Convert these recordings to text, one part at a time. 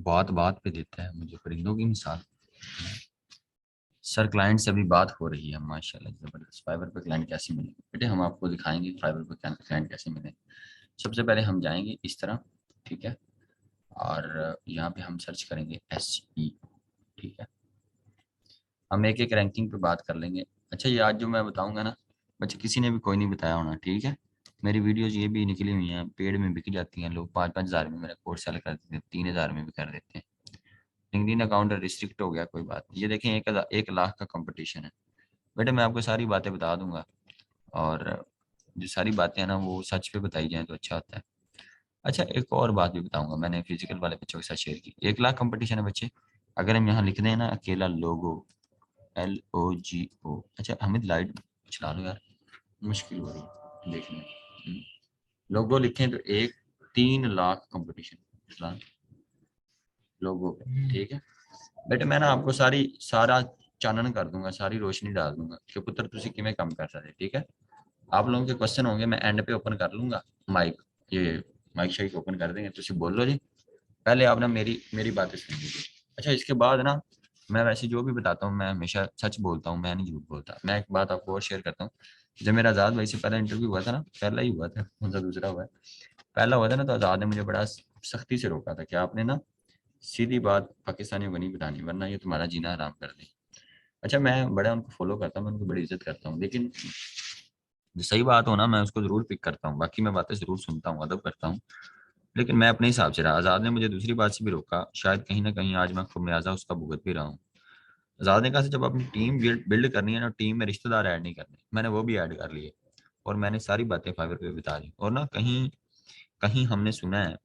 बात बात पे देता है मुझे परिंदों की मिसाल। सर क्लाइंट से अभी बात हो रही है माशाल्लाह जबरदस्त। फाइवर पे क्लाइंट कैसे मिलेंगे बेटे, हम आपको दिखाएंगे फाइवर पे क्लाइंट कैसे मिलेंगे। सबसे पहले हम जाएंगे इस तरह, ठीक है, और यहाँ पे हम सर्च करेंगे SEO, ठीक है। हम एक एक रैंकिंग पे बात कर लेंगे। अच्छा ये आज जो मैं बताऊंगा ना बच्चे, किसी ने भी कोई नहीं बताया होना, ठीक है। मेरी वीडियोज ये भी निकली हुई हैं, पेड में बिक जाती हैं, लोग 5-5 हज़ार में मेरा कोर्स सेल कर देते हैं, 3 हज़ार में भी कर देते हैं। लिंक्डइन अकाउंट रिस्ट्रिक्ट हो गया, कोई बात नहीं। ये देखें 1 लाख का कंपटीशन है बेटे, मैं आपको सारी बातें बता दूंगा। और जो सारी बातें हैं ना वो सच पे बताई जाए तो अच्छा होता है। अच्छा एक और बात भी बताऊंगा, मैंने फिजिकल वाले बच्चों के साथ शेयर की। 1 लाख कंपटीशन है बच्चे, अगर हम यहाँ लिख दें ना अकेला लोगो, LOGO। अच्छा हमिद लाइट चला लो यार, मुश्किल हो रही है देखने में। लोगो लिखें तो 3 लाख कंपटीशन लोगो पे, ठीक है। बेटे मैं ना आपको सारा चानन कर दूंगा, सारी रोशनी डाल दूंगा कि पुत्र तुझे किमें कम कर सकते, ठीक है। आप लोगों के क्वेश्चन होंगे, मैं एंड पे ओपन कर लूंगा माइक, ये माइक शाइक ओपन कर देंगे, तुझे बोल लो जी। पहले आप ना मेरी मेरी बातें सुन लीजिए। अच्छा इसके बाद ना मैं वैसे जो भी बताता हूँ मैं हमेशा सच बोलता हूँ, मैं नहीं झूठ बोलता। मैं एक बात आपको और शेयर करता हूँ। जब मेरा आज़ाद भाई से पहला इंटरव्यू हुआ था ना, पहला ही हुआ था, कौन सा दूसरा हुआ है, पहला हुआ था ना, तो आज़ाद ने मुझे बड़ा सख्ती से रोका था कि आपने ना सीधी बात पाकिस्तानियों को नहीं बतानी वरना ये तुम्हारा जीना हराम कर दें। अच्छा मैं बड़ा उनको फॉलो करता हूँ, मैं उनको बड़ी इज्जत करता हूँ, लेकिन जो सही बात हो ना मैं उसको जरूर पिक करता हूँ, बाकी मैं बातें जरूर सुनता हूँ, अदब करता हूँ। लेकिन मैं अपने हिसाब से रहा। आज़ाद ने मुझे दूसरी बात से भी रोका, शायद कहीं ना कहीं आज मैं खूब लिहाजा उसका भुगत भी रहा हूँ। आज़ाद ने कहा जब अपनी टीम बिल्ड करनी है ना, टीम में रिश्तेदार ऐड नहीं करने, मैंने वो भी ऐड कर लिए। और मैंने सारी बातें फाइवर पे बता दी। और ना कहीं कहीं हमने सुना है,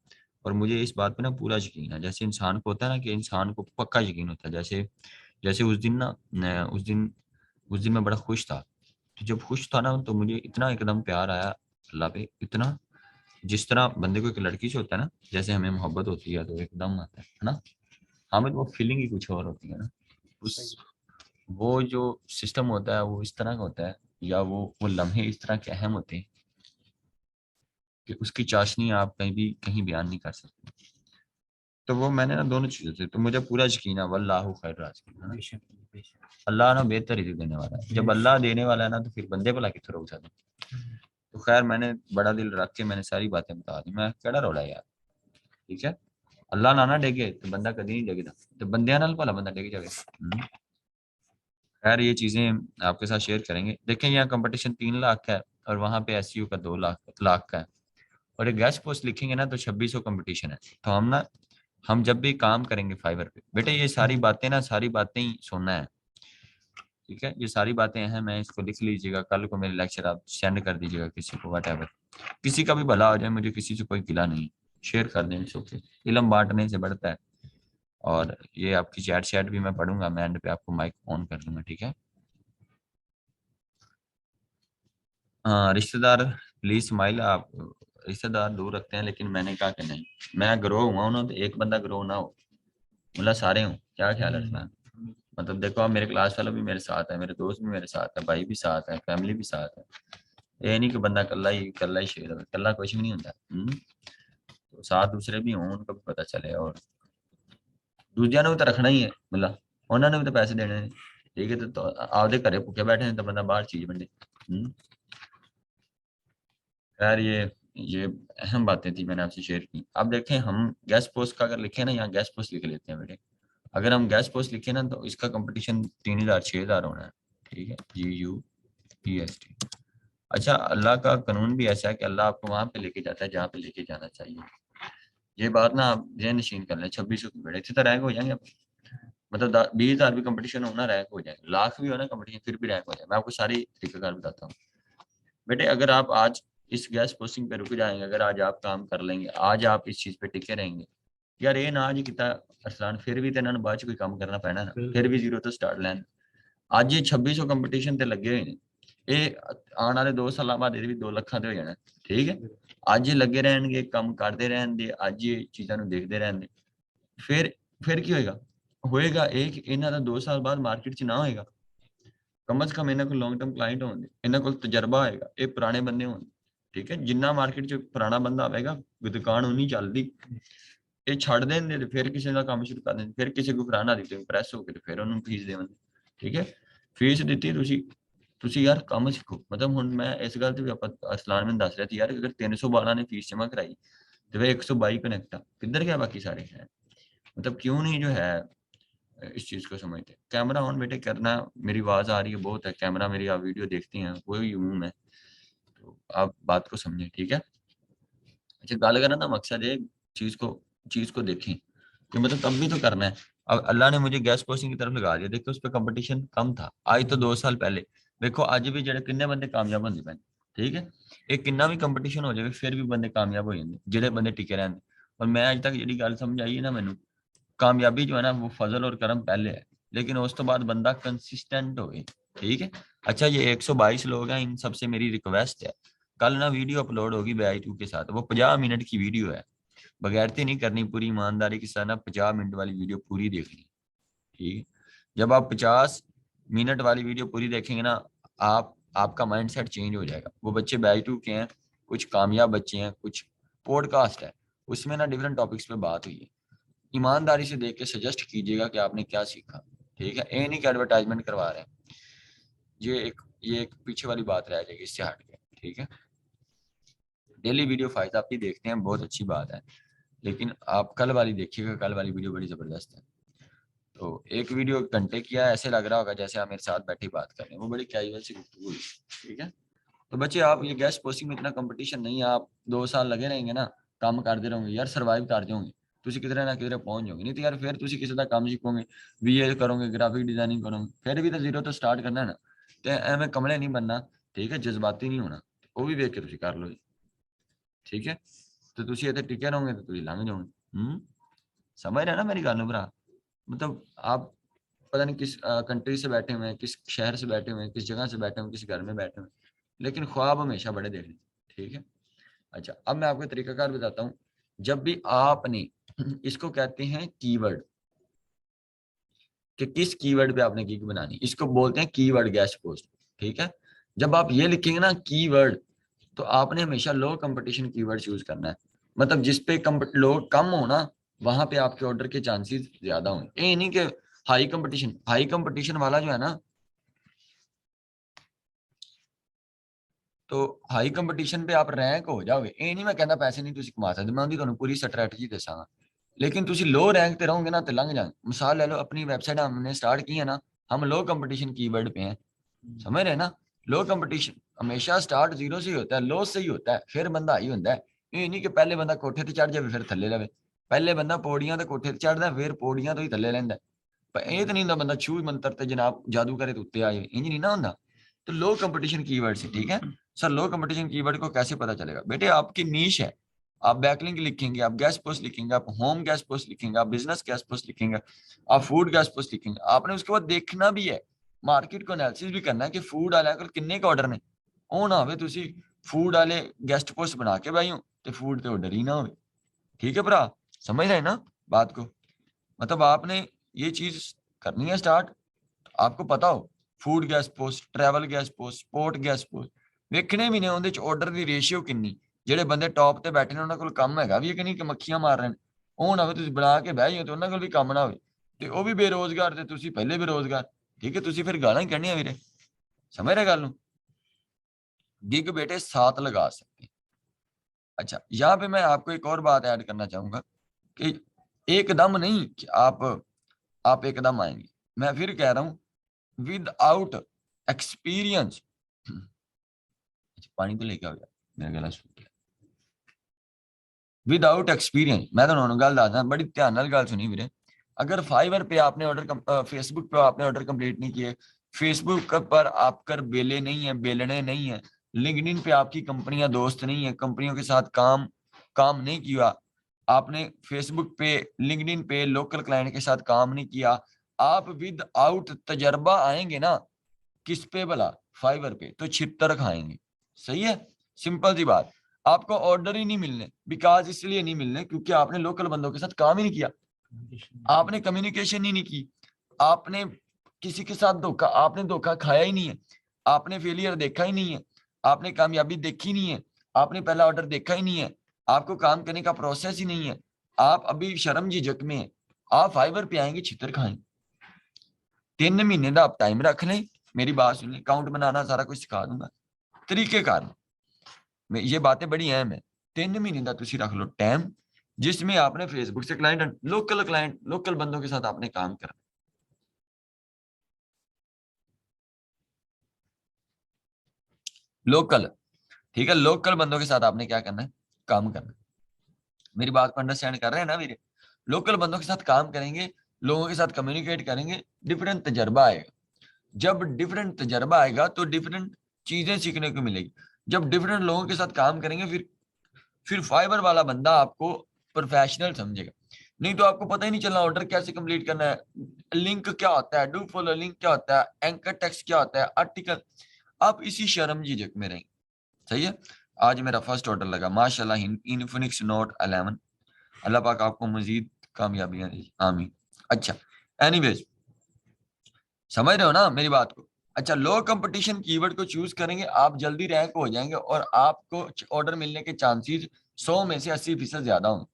और मुझे इस बात पे ना पूरा यकीन है, जैसे इंसान को होता है ना कि इंसान को पक्का यकीन होता है। जैसे जैसे उस दिन ना उस दिन मैं बड़ा खुश था। तो जब खुश था ना तो मुझे इतना एकदम प्यार आया अल्लाह पे, इतना, जिस तरह बंदे को एक लड़की से होता है ना, जैसे हमें मोहब्बत होती है तो एकदम आता है ना, हमें वो फीलिंग ही कुछ और होती है ना। उस वो जो सिस्टम होता है वो इस तरह का होता है, या वो लम्हे इस तरह के अहम होते हैं कि उसकी चाशनी आप कहीं भी कहीं बयान नहीं कर सकते। तो वो मैंने ना दोनों चीजों से, तो मुझे पूरा यकीन है वल्लाहु खैर राज़िक़ीन, है ना? अल्लाह ना बेहतर ही देने वाला है। जब अल्लाह देने वाला है ना तो फिर बंदे भला कितने रोक सकते हैं। तो खैर मैंने बड़ा दिल रख के मैंने सारी बातें बता दी, मैं केड़ा रोला यार, ठीक है। अल्लाह ना ना डेगे तो बंदा कभी नहीं डेगेगा, तो बंदे नाल भला बंदा डेग जावे। खैर ये चीजें आपके साथ शेयर करेंगे। देखें यहाँ कंपटीशन 3 लाख का है, और वहाँ पे SEO का 2 लाख का है। और एक गेस्ट पोस्ट लिखेंगे ना तो 2600 कंपटीशन है। तो हम जब भी काम करेंगे फाइवर पे बेटे, ये सारी बातें ही सुनना है, ठीक है। ये सारी बातें हैं, मैं इसको लिख लीजिएगा, कल को मेरे लेक्चर आप सेंड कर दीजिएगा किसी को, वट किसी का भी भला हो जाए, मुझे किसी से कोई गिला नहीं। शेयर कर दें, ओके। इलम बांटने से बढ़ता है। और ये आपकी चैट चैट भी मैं पढ़ूंगा, मैं एंड पे आपको माइक ऑन कर दूंगा, ठीक है। हाँ रिश्तेदार प्लीज स्माइल, आप रिश्तेदार दूर रखते हैं, लेकिन मैंने कहा कि नहीं, मैं ग्रो हुआ हूं ना तो एक बंदा ग्रो ना हो, मतलब सारे हूँ, क्या ख्याल रखना है। मतलब देखो आप, मेरे क्लास वाला भी मेरे साथ है, मेरे दोस्त भी मेरे साथ है, भाई भी साथ है, फैमिली भी साथ है। ये नहीं कि बंदा कल्ला ही शेर है, कल्ला कुछ भी नहीं होता। तो साथ दूसरे भी हों, उनको भी पता चले। और दूजिया ने भी तो रखना ही है, मतलब उन्होंने भी तो पैसे देने हैं, ठीक है। तो आपदे घरे भुखे बैठे हैं तो बंदा बाहर चीज बने। खैर ये अहम बातें थी, मैंने आपसे शेयर की। अब देखें हम गेस्ट पोस्ट का अगर लिखे ना, यहाँ गेस्ट पोस्ट लिख लेते हैं बेटे। अगर हम गेस्ट पोस्ट लिखे ना तो इसका कंपटीशन 3,000 6,000 होना है, ठीक है। GUPST। अच्छा अल्लाह का कानून भी ऐसा है कि अल्लाह आपको वहां पे लेके जाता है जहाँ पे लेके जाना चाहिए। ये बात ना आप जहन नशीन कर लें। 2600 की बेटे इसी तरह रैंक हो जाएंगे आप। मतलब 20,000 भी कंपटीशन होना रैंक हो जाएंगे, लाख भी होना कंपटीशन फिर भी रैंक हो जाए। मैं आपको सारी तरीकेकार बताता हूँ बेटे। अगर आप आज इस गैस पोस्टिंग पे रुक जाएंगे, अगर आज आप काम कर लेंगे, आज आप इस चीज पे टिके रहेंगे, यार ये ना आज कितना अरसलान, फिर भी तो इन्होंने बाद च कोई काम करना पैना ना, फिर भी जीरो तो स्टार्ट लैन। ਅੱਜ ਇਹ 2600 ਕੰਪੀਟੀਸ਼ਨ ਤੇ ਲੱਗੇ ਹੋਏ ਨੇ, ਇਹ ਆਉਣ ਵਾਲੇ 2 ਸਾਲਾਂ ਬਾਅਦ ਇਹ ਵੀ 2 ਲੱਖਾਂ ਤੇ ਹੋ ਜਾਣਾ, ਠੀਕ ਹੈ। ਅੱਜ ਇਹ ਲੱਗੇ ਰਹਿਣਗੇ, ਕੰਮ ਕਰਦੇ ਰਹਿਣਗੇ, ਅੱਜ ਇਹ ਚੀਜ਼ਾਂ ਨੂੰ ਦੇਖਦੇ ਰਹਿਣਗੇ, ਫਿਰ ਫਿਰ ਕੀ ਹੋਏਗਾ, ਹੋਏਗਾ ਇਹ ਕਿ ਇਹਨਾਂ ਦਾ 2 ਸਾਲ ਬਾਅਦ ਮਾਰਕੀਟ 'ਚ ਨਾ ਹੋਏਗਾ। ਕਮ ਸੇ ਕਮ ਇਹਨਾਂ ਕੋਲ ਲੌਂਗ ਟਰਮ ਕਲਾਇੰਟ ਹੋਣਗੇ, ਇਹਨਾਂ ਕੋਲ ਤਜਰਬਾ ਹੋਏਗਾ, ਇਹ ਪੁਰਾਣੇ ਬੰਦੇ ਹੋਣਗੇ, ਠੀਕ ਹੈ। ਜਿੰਨਾ ਮਾਰਕੀਟ 'ਚ ਪੁਰਾਣਾ ਬੰਦਾ ਹੋਵੇਗਾ ਦੁਕਾਨ ਉਨੀ ਚੱਲਦੀ। ये छड़ देंगे तो फिर किसी का काम शुरू कर देंगे, फिर किसी को कराना दी तो इंप्रेस हो के फिर उन्होंने फीस देवेंगे। ठीक है, फीस ਦਿੱਤੀ ਤੁਸੀਂ ਯਾਰ ਕੰਮ ਸਿੱਖੋ। ਮਤਲਬ ਹੁਣ ਮੈਂ ਇਸ ਗੱਲ ਤੇ ਵੀ ਆਪਾਂ ਅਸਲਾਨ ਮੈਨੂੰ ਦੱਸ ਰਿਹਾ ਸੀ ਯਾਰ, ਅਗਰ 312 ਨੇ फीस जमा कराई तो वह 122 कनेक्ट आ, किधर गया बाकी सारे हैं? मतलब क्यों नहीं जो है इस चीज को समझते। कैमरा ऑन बेटे करना, मेरी आवाज आ रही है बहुत है, कैमरा मेरी आप वीडियो देखती हैं वही हूँ मैं, तो आप बात को समझें ठीक है। अच्छा गल करना ना मकसद है चीज को देखें कि मतलब तब भी तो करना है। अब अल्लाह ने मुझे गैस पोस्टिंग की तरफ लगा दिया, देखो उस पर कंपटीशन कम था आज तो 2 साल पहले, देखो अज भी जेडे किन्ने बंदे कामयाब होंगे पैन। ठीक है, एक किन्ना भी कंपटीशन हो जाए फिर भी बंदे कामयाब हो जाते जेडे बंदे टिके रहते। और मैं अज तक जी गल समझ आई है ना मैनू, कामयाबी जो है ना वो फजल और करम पहले है, लेकिन उस तो बाद बंदा कंसिस्टेंट हो। ठीक है। अच्छा ये 122 लोग हैं, इन सबसे मेरी रिक्वेस्ट है कल ना वीडियो अपलोड होगी BI2 के साथ, वो 50 मिनट की वीडियो है, बगैरती नहीं करनी, पूरी ईमानदारी के साथ ना 50 मिनट वाली वीडियो पूरी देखनी। ठीक है, जब आप 50 मिनट वाली वीडियो पूरी देखेंगे ना, आपका माइंड सेट चेंज हो जाएगा। वो बच्चे BI2 के हैं, कुछ कामयाब बच्चे हैं, कुछ पॉडकास्ट है उसमें ना डिफरेंट टॉपिक्स पे बात हुई है, ईमानदारी से देख के सजेस्ट कीजिएगा कि आपने क्या सीखा। ठीक है, ये नहीं कि एडवर्टाइजमेंट करवा रहे हैं, ये एक पीछे वाली बात रह जाएगी इससे हट के। ठीक है, डेली वीडियो फायदा आप ही देखते हैं बहुत अच्छी बात है, लेकिन आप कल वाली देखिएगा, कल वाली वीडियो बड़ी जबरदस्त है। तो एक वीडियो घंटे किया ऐसे लग रहा होगा जैसे आप मेरे साथ बैठे बात कर रहे हैं, वो बड़ी कैजुअल सी गुफ्तगू हुई। ठीक है, तो बच्चे आप ये गेस्ट पोस्टिंग में इतना कंपटीशन नहीं है, आप 2 साल लगे रहेंगे ना, काम करते रहोगे यार, ਸਰਵਾਈਵ ਕਰ ਜਾਓਗੇ ਤੁਸੀਂ, ਕਿਧਰੇ ਨਾ ਕਿਧਰੇ ਪਹੁੰਚ ਜਾਓਗੇ। ਨਹੀਂ ਤਾਂ ਯਾਰ ਫਿਰ ਤੁਸੀਂ ਕਿਸੇ ਦਾ ਕੰਮ ਸਿੱਖੋਗੇ, VA ਕਰੋਗੇ, ਗ੍ਰਾਫਿਕ ਡਿਜ਼ਾਈਨਿੰਗ ਕਰੋਗੇ, ਫਿਰ ਵੀ ਤਾਂ ਜ਼ੀਰੋ ਤੋਂ ਸਟਾਰਟ ਕਰਨਾ ਹੈ ਨਾ। ਤੇ ਐਵੇਂ ਕਮਲੇ ਨਹੀਂ बनना। ਠੀਕ ਹੈ, ਜਜ਼ਬਾਤੀ ਨਹੀਂ ਹੋਣਾ, ਉਹ ਵੀ ਵੇਖ ਕੇ ਤੁਸੀਂ ਕਰ ਲਓ ਜੀ। ਠੀਕ ਹੈ, ਤੇ ਤੁਸੀਂ ਇੱਥੇ ਟਿਕੇ ਰਹੋਗੇ ਤਾਂ ਤੁਸੀਂ ਲੰਘ ਜਾਓਗੇ। समझ रहे हैं ना मेरी गल भरा? मतलब आप पता नहीं किस कंट्री से बैठे हुए हैं, किस शहर से बैठे हुए हैं, किस जगह से बैठे हुए हैं, किस घर में बैठे हुए हैं, लेकिन ख्वाब हमेशा बड़े देखने। ठीक है, अच्छा अब मैं आपको तरीकाकार बताता हूँ। जब भी आपने इसको कहते हैं कीवर्ड, कि किस कीवर्ड पे आपने गिग बनानी, इसको बोलते हैं कीवर्ड गेस्ट पोस्ट। ठीक है, जब आप ये लिखेंगे ना कीवर्ड, तो आपने हमेशा लो कंपटीशन कीवर्ड यूज करना है। मतलब जिसपे लोग कम हो ना, वहां पे आपके ऑर्डर के चांसेस ज्यादा होंगे। ये नहीं कि हाई कंपटीशन वाला जो है ना, तो हाई कंपटीशन पे आप रैंक हो जाओगे। ये नहीं मैं कहता पैसे नहीं तुम कमा सकते, मैं उनकी तुहानू पूरी स्ट्रैटेजी दसांगा, लेकिन तुम लो रैंक ते रहोगे ना तो लंघ जाएंगे। मिसाल ले लो, अपनी वेबसाइट हमने स्टार्ट की है ना, हम लो कंपटीशन कीवर्ड पे हैं, समझ रहे ना। लो कंपटीशन हमेशा स्टार्ट जीरो से ही होता है, लो से ही होता है, फिर बंदा हाई होता है। ये नहीं कि पहले बंदा कोठे ते चढ़ जाए फिर थल्ले रहे, पहले बंदा पौड़ियां ते कोठे ते चढ़दा फिर पौड़ियां तो ही थल्ले लैंदा। पर ये तो नहीं होंदा बंदा छू मंत्र ते जनाब जादू करे तो उत्ते आए, इंज नहीं ना होंदा। तो लो कंपटीशन कीवर्ड से। ठीक है सर, लो कंपटीशन कीवर्ड को कैसे पता चलेगा? बेटे आपकी नीश है, आप बैकलिंक लिखेंगे, आप गैस पोस्ट लिखेंगे, आप होम गैस पोस्ट लिखेंगे, आप बिजनेस गैस पोस्ट लिखेंगे, आप फूड गैस पोस्ट लिखेंगे। आपने उसके बाद देखना भी है, मार्केट को एनालिसिस भी करना है कि फूड वाले कोल किन्ने का ऑर्डर ने। ਉਹ ਨਾ ਹੋਵੇ ਤੁਸੀਂ फूड वाले गेस्ट पोस्ट बना के भाई हो तो फूड के ऑर्डर ही ना हो। ठीक है भरा, समझ रहे हैं ना बात को? मतलब आपने ये चीज करनी है स्टार्ट, आपको पता हो food guest post, travel guest post, sport guest post ਵੇਖਣੇ ਵੀ ਨੇ, ਉਹਦੇ ਚ ਆਰਡਰ ਦੀ ਰੇਸ਼ੀਓ ਕਿੰਨੀ, ਜਿਹੜੇ ਬੰਦੇ ਟੌਪ ਤੇ ਬੈਠੇ ਨੇ ਉਹਨਾਂ ਕੋਲ ਕੰਮ ਹੈਗਾ ਵੀ ਹੈ ਕਿ ਨਹੀਂ, ਕਿ ਮੱਖੀਆਂ ਮਾਰ ਰਹੇ ਨੇ। ਉਹ ਨਾ ਹੋਵੇ ਤੁਸੀਂ ਬਣਾ ਕੇ ਬਹਿ ਜਾਓ ਤੇ ਉਹਨਾਂ ਕੋਲ ਵੀ ਕੰਮ ਨਾ ਹੋਵੇ, ਤੇ ਉਹ ਵੀ ਬੇਰੋਜ਼ਗਾਰ ਤੇ ਤੁਸੀਂ ਪਹਿਲੇ ਬੇਰੋਜ਼ਗਾਰ। ਠੀਕ ਹੈ, ਤੁਸੀਂ ਫਿਰ ਗਾਲਾਂ ਹੀ ਕੱਢਣੀਆਂ ਵੀਰੇ, समझ रहे गल। गिग बेटे 7 लगा सकते हैं। अच्छा यहाँ पे मैं आपको एक और बात ऐड करना चाहूंगा कि एकदम नहीं कि आप एकदम आएंगे, मैं फिर कह रहा हूं विदाउट एक्सपीरियंस। पानी तो लेके आ गया, मेरा गला सूख गया। विदाउट एक्सपीरियंस मैं तो गल दसदा, बड़ी ध्यान नाल गल सुनी वीरे। अगर फाइवर पे आपने ऑर्डर, फेसबुक पे आपने ऑर्डर कंप्लीट नहीं किए, फेसबुक पर आपकर बेले नहीं है, बेलने नहीं है, लिंक्डइन पे आपकी कंपनियां दोस्त नहीं है, कंपनियों के साथ काम नहीं किया आपने, फेसबुक पे लिंक्डइन पे लोकल क्लाइंट के साथ काम नहीं किया, आप विद आउट तजर्बा आएंगे ना किस पे भला? फाइवर पे, तो छितर खाएंगे। सही है, सिंपल सी बात। आपको ऑर्डर ही नहीं मिलने, बिकॉज इसलिए नहीं मिलने क्योंकि आपने लोकल बंदों के साथ काम ही नहीं किया, आपने कम्युनिकेशन ही नहीं की, आपने किसी के साथ आपने धोखा खाया ही नहीं है, आपने फेलियर देखा ही नहीं है, आपने कामयाबी देखी नहीं है, आपने पहला ऑर्डर देखा ही नहीं है, आपको काम करने का प्रोसेस ही नहीं है, आप अभी शर्म झिझक में हैं, आप फाइवर पे आएंगे छितर खाएंगे। 3 महीने का आप टाइम रख लें, मेरी बात सुन लें, अकाउंट बनाना सारा कुछ सिखा दूंगा, तरीकेकार में, ये बातें बड़ी अहम है। 3 महीने का तुम रख लो टाइम, जिसमें आपने फेसबुक से क्लाइंट लोकल बंदों के साथ आपने काम करना। लोकल, ठीक है, लोकल बंदों के साथ आपने क्या करना है, काम करना है। मेरी बात को अंडरस्टैंड कर रहे हैं ना मेरे? लोकल बंदों के साथ काम करेंगे, लोगों के साथ कम्युनिकेट करेंगे, डिफरेंट तजर्बा आएगा। जब डिफरेंट तजर्बा आएगा तो डिफरेंट चीजें सीखने को मिलेगी। जब डिफरेंट लोगों के साथ काम करेंगे, फिर फाइबर वाला बंदा आपको प्रोफेशनल समझेगा। नहीं तो आपको पता ही नहीं चलना ऑर्डर कैसे कंप्लीट करना है, लिंक क्या होता है, डू फॉलो लिंक क्या होता है, एंकर टेक्स्ट क्या होता है, आर्टिकल। आप इसी शर्म झिझक में रहेंगे। सही है। आज मेरा फर्स्ट ऑर्डर लगा माशाल्लाह, इन्फिनिक्स नोट 11। अल्लाह पाक आपको मजीद कामयाबियां दे, आमीन। अच्छा, एनीवेज, समझ रहे हो ना मेरी बात को? अच्छा, लो कंपटीशन कीवर्ड को चूज करेंगे, आप जल्दी रैंक हो जाएंगे और आपको ऑर्डर मिलने के चांसेस 100 में से 80% ज्यादा होंगे।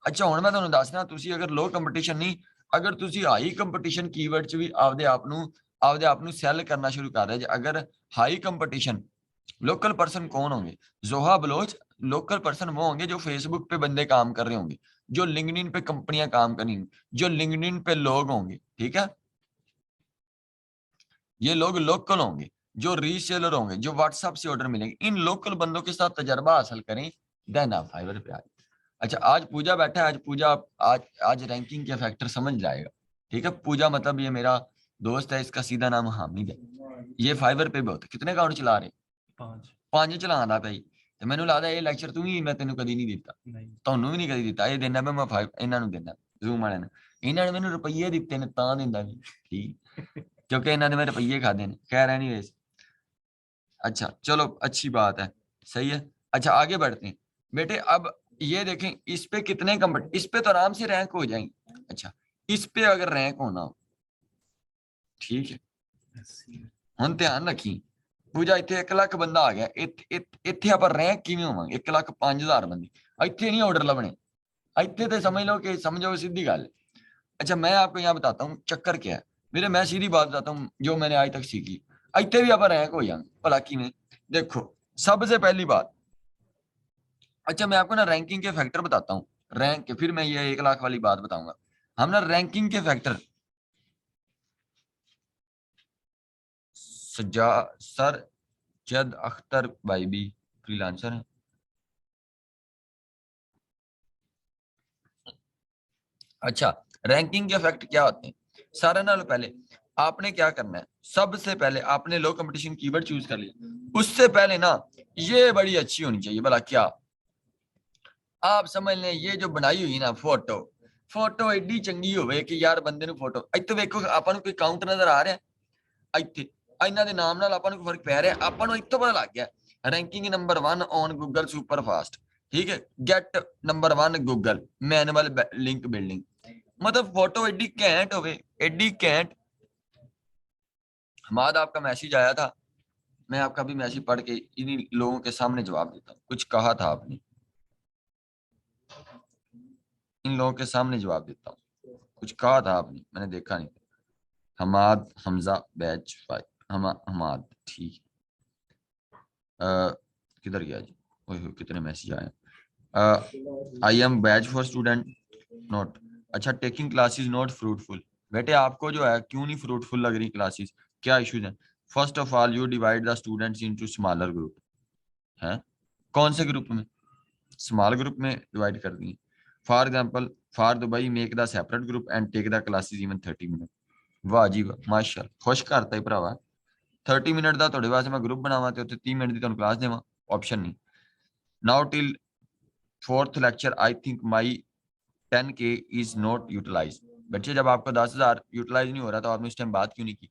अच्छा, ਹੁਣ मैं ਤੁਹਾਨੂੰ ਦੱਸਣਾ, ਤੁਸੀਂ ਅਗਰ ਲੋ ਕੰਪੀਟੀਸ਼ਨ ਨਹੀਂ, ਅਗਰ ਤੁਸੀਂ ਹਾਈ ਕੰਪੀਟੀਸ਼ਨ ਕੀਵਰਡ 'ਚ ਵੀ ਆਪਦੇ ਆਪ ਨੂੰ ਸੈਲ ਕਰਨਾ ਸ਼ੁਰੂ ਕਰ ਰਹੇ ਜੇ। ਅਗਰ हाई कंपटीशन, लोकल पर्सन कौन होंगे? जोहा बलोच लोकल पर्सन वो होंगे जो फेसबुक पे बंदे काम कर रहे होंगे, जो लिंक्डइन पे कंपनियां काम करेंगी, जो लिंक्डइन पे लोग होंगे, ठीक है, ये लोग लोकल होंगे, जो रीसेलर होंगे, जो व्हाट्सएप से ऑर्डर मिलेंगे। इन लोकल बंदों के साथ तजर्बा हासिल करें, देन आप फाइवर पे आए। अच्छा, आज पूजा बैठा है, आज पूजा आज आज रैंकिंग के फैक्टर समझ जाएगा। ठीक है, पूजा मतलब ये मेरा दोस्त है, इसका सीधा नाम हामिद है। ये फाइवर पे बहुत कितने अकाउंट चला रहे? 5 ਚਲਾਉਂਦਾ ਪਈ। ਤੇ ਮੈਨੂੰ ਲੱਗਦਾ ਇਹ ਲੈਕਚਰ ਤੂੰ ਵੀ, ਮੈਂ ਤੈਨੂੰ ਕਦੀ ਨਹੀਂ ਦਿੱਤਾ, ਤੁਹਾਨੂੰ ਵੀ ਨਹੀਂ ਕਦੀ ਦਿੱਤਾ। ਇਹ ਦਿੰਦਾ ਮੈਂ 5 ਇਹਨਾਂ ਨੂੰ ਦਿੰਦਾ, ਜ਼ੂਮ ਵਾਲਿਆਂ ਨੂੰ। ਇਹਨਾਂ ਨੇ ਮੈਨੂੰ ਰੁਪਈਏ ਦਿੱਤੇ ਨੇ ਤਾਂ ਦਿੰਦਾ ਵੀ, ਠੀਕ, क्योंकि इन्होंने मेरे रुपये खाते हैं। खैर एनीवेज, अच्छा चलो, अच्छी बात है, सही है। अच्छा, आगे बढ़ते हैं बेटे। अब ये देखें, इस पे कितने कंपट, इस पे तो आराम से रैंक हो जाएंगे। अच्छा, इस पे अगर रैंक होना हो, ठीक है, हम ध्यान रखी, पूजा इतने 1 ਲੱਖ ਬੰਦਾ आ गया, ਇੱਥੇ ਆਪਾਂ रैंक ਕਿਵੇਂ ਹੋਵਾਂਗੇ? 1,05,000 ਬੰਦੇ ਇੱਥੇ नहीं ऑर्डर लभने, ਇੱਥੇ तो समझ लो कि समझो सीधी गल। अच्छा, मैं आपको यहाँ बताता हूँ चक्कर क्या है मेरे, मैं सीधी बात बताता हूँ जो मैंने आज तक सीखी। इतने भी आप रैंक हो जाएंगे भला की में। देखो, सबसे पहली बात, अच्छा मैं आपको ना रैंकिंग के फैक्टर बताता हूँ, रैंक के, फिर मैं ये 1 लाख वाली बात बताऊंगा। हम ना रैंकिंग के फैक्टर, सर जद अख्तर भाई भी फ्रीलांसर है। अच्छा, रैंकिंग के इफेक्ट क्या होते हैं? सारे नालों पहले आपने क्या करना है, सबसे पहले आपने लो कंपटीशन कीवर्ड चूज कर लिया। उससे पहले ना ये बड़ी अच्छी होनी चाहिए, भला क्या आप समझ लें, ये जो बनाई हुई ना फोटो, फोटो एडी चंगी होवे कि यार बंदे ਨੂੰ फोटो ਇੱਥੇ ਵੇਖੋ, ਆਪਾਂ ਨੂੰ ਕੋਈ ਕਾਊਂਟ ਨਜ਼ਰ ਆ ਰਿਹਾ ਇੱਥੇ, ਇਹਨਾਂ ਦੇ ਨਾਮ ਨਾਲ ਆਪਾਂ ਨੂੰ ਕੋਈ ਫਰਕ ਪੈ ਰਿਹਾ? ਆਪਾਂ ਨੂੰ ਇੱਥੋਂ ਪਤਾ ਲੱਗ ਗਿਆ ranking number 1 on Google super fast, ठीक है, get number 1 Google manual link building. मतलब फोटो एडी कैंट होवे, एडी कैंट। हमाद आपका मैसेज आया था, मैं आपका भी मैसेज पढ़ के इन्हीं लोगों के सामने जवाब देता हूँ। कुछ कहा था आपने, इन लोगों के सामने जवाब देता हूँ। कुछ कहा था आपने, मैंने देखा नहीं। हमाद हमजा बैच 5, हमाद, ठीक। किधर गया जी? ओह कितने मैसेज आए। I am batch for student note. अच्छा, टेकिंग क्लासेस नॉट फ्रूटफुल। बेटे आपको जो है क्यों नहीं फ्रूटफुल लग रही क्लासेस, क्या इश्यूज हैं? First of all you divide the students into smaller group. हैं कौन से ग्रुप में? स्मॉल ग्रुप में डिवाइड कर दी। For example, for Dubai make the separate group and take the classes even 30 minute. वाह जी वाह, माशाल्लाह, खुश करता ही भरावा। 30 मिनट का थोड़े वास्ते मैं ग्रुप बनावा ते उत्ते 30 मिनट की तुहानू क्लास देवां, ऑप्शन नहीं। Now till 4th lecture I think my 10K is not utilize. बच्चे जब आपका 10,000 यूटिलाइज नहीं हो रहा तो आपने उस टाइम बात क्यों नहीं की?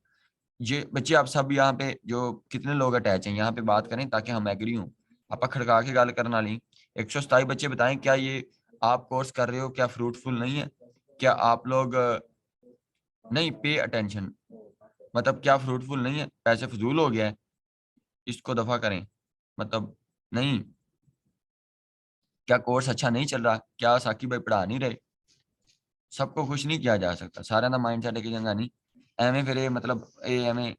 ये बच्चे आप सब यहाँ पे जो कितने लोग अटैच हैं यहाँ पे बात करें ताकि हम एग्री हों। आप खड़का के गल करना नहीं। 127 बच्चे बताएं, क्या ये आप कोर्स कर रहे हो क्या फ्रूटफुल नहीं है? क्या आप लोग नहीं पे अटेंशन, मतलब क्या फ्रूटफुल नहीं है? पैसे फजूल हो गया है, इसको दफा करें, मतलब नहीं, क्या कोर्स अच्छा नहीं चल रहा, क्या साकिब भाई पढ़ा नहीं रहे, सबको खुश नहीं किया जा सकता, ਸਾਰਿਆਂ ਦਾ ਮਾਈਂਡਸੈਟ ਇੱਕ ਜੰਗਾ ਨਹੀਂ ਐਵੇਂ। ਫਿਰ ਇਹ ਮਤਲਬ ਇਹ ਐਵੇਂ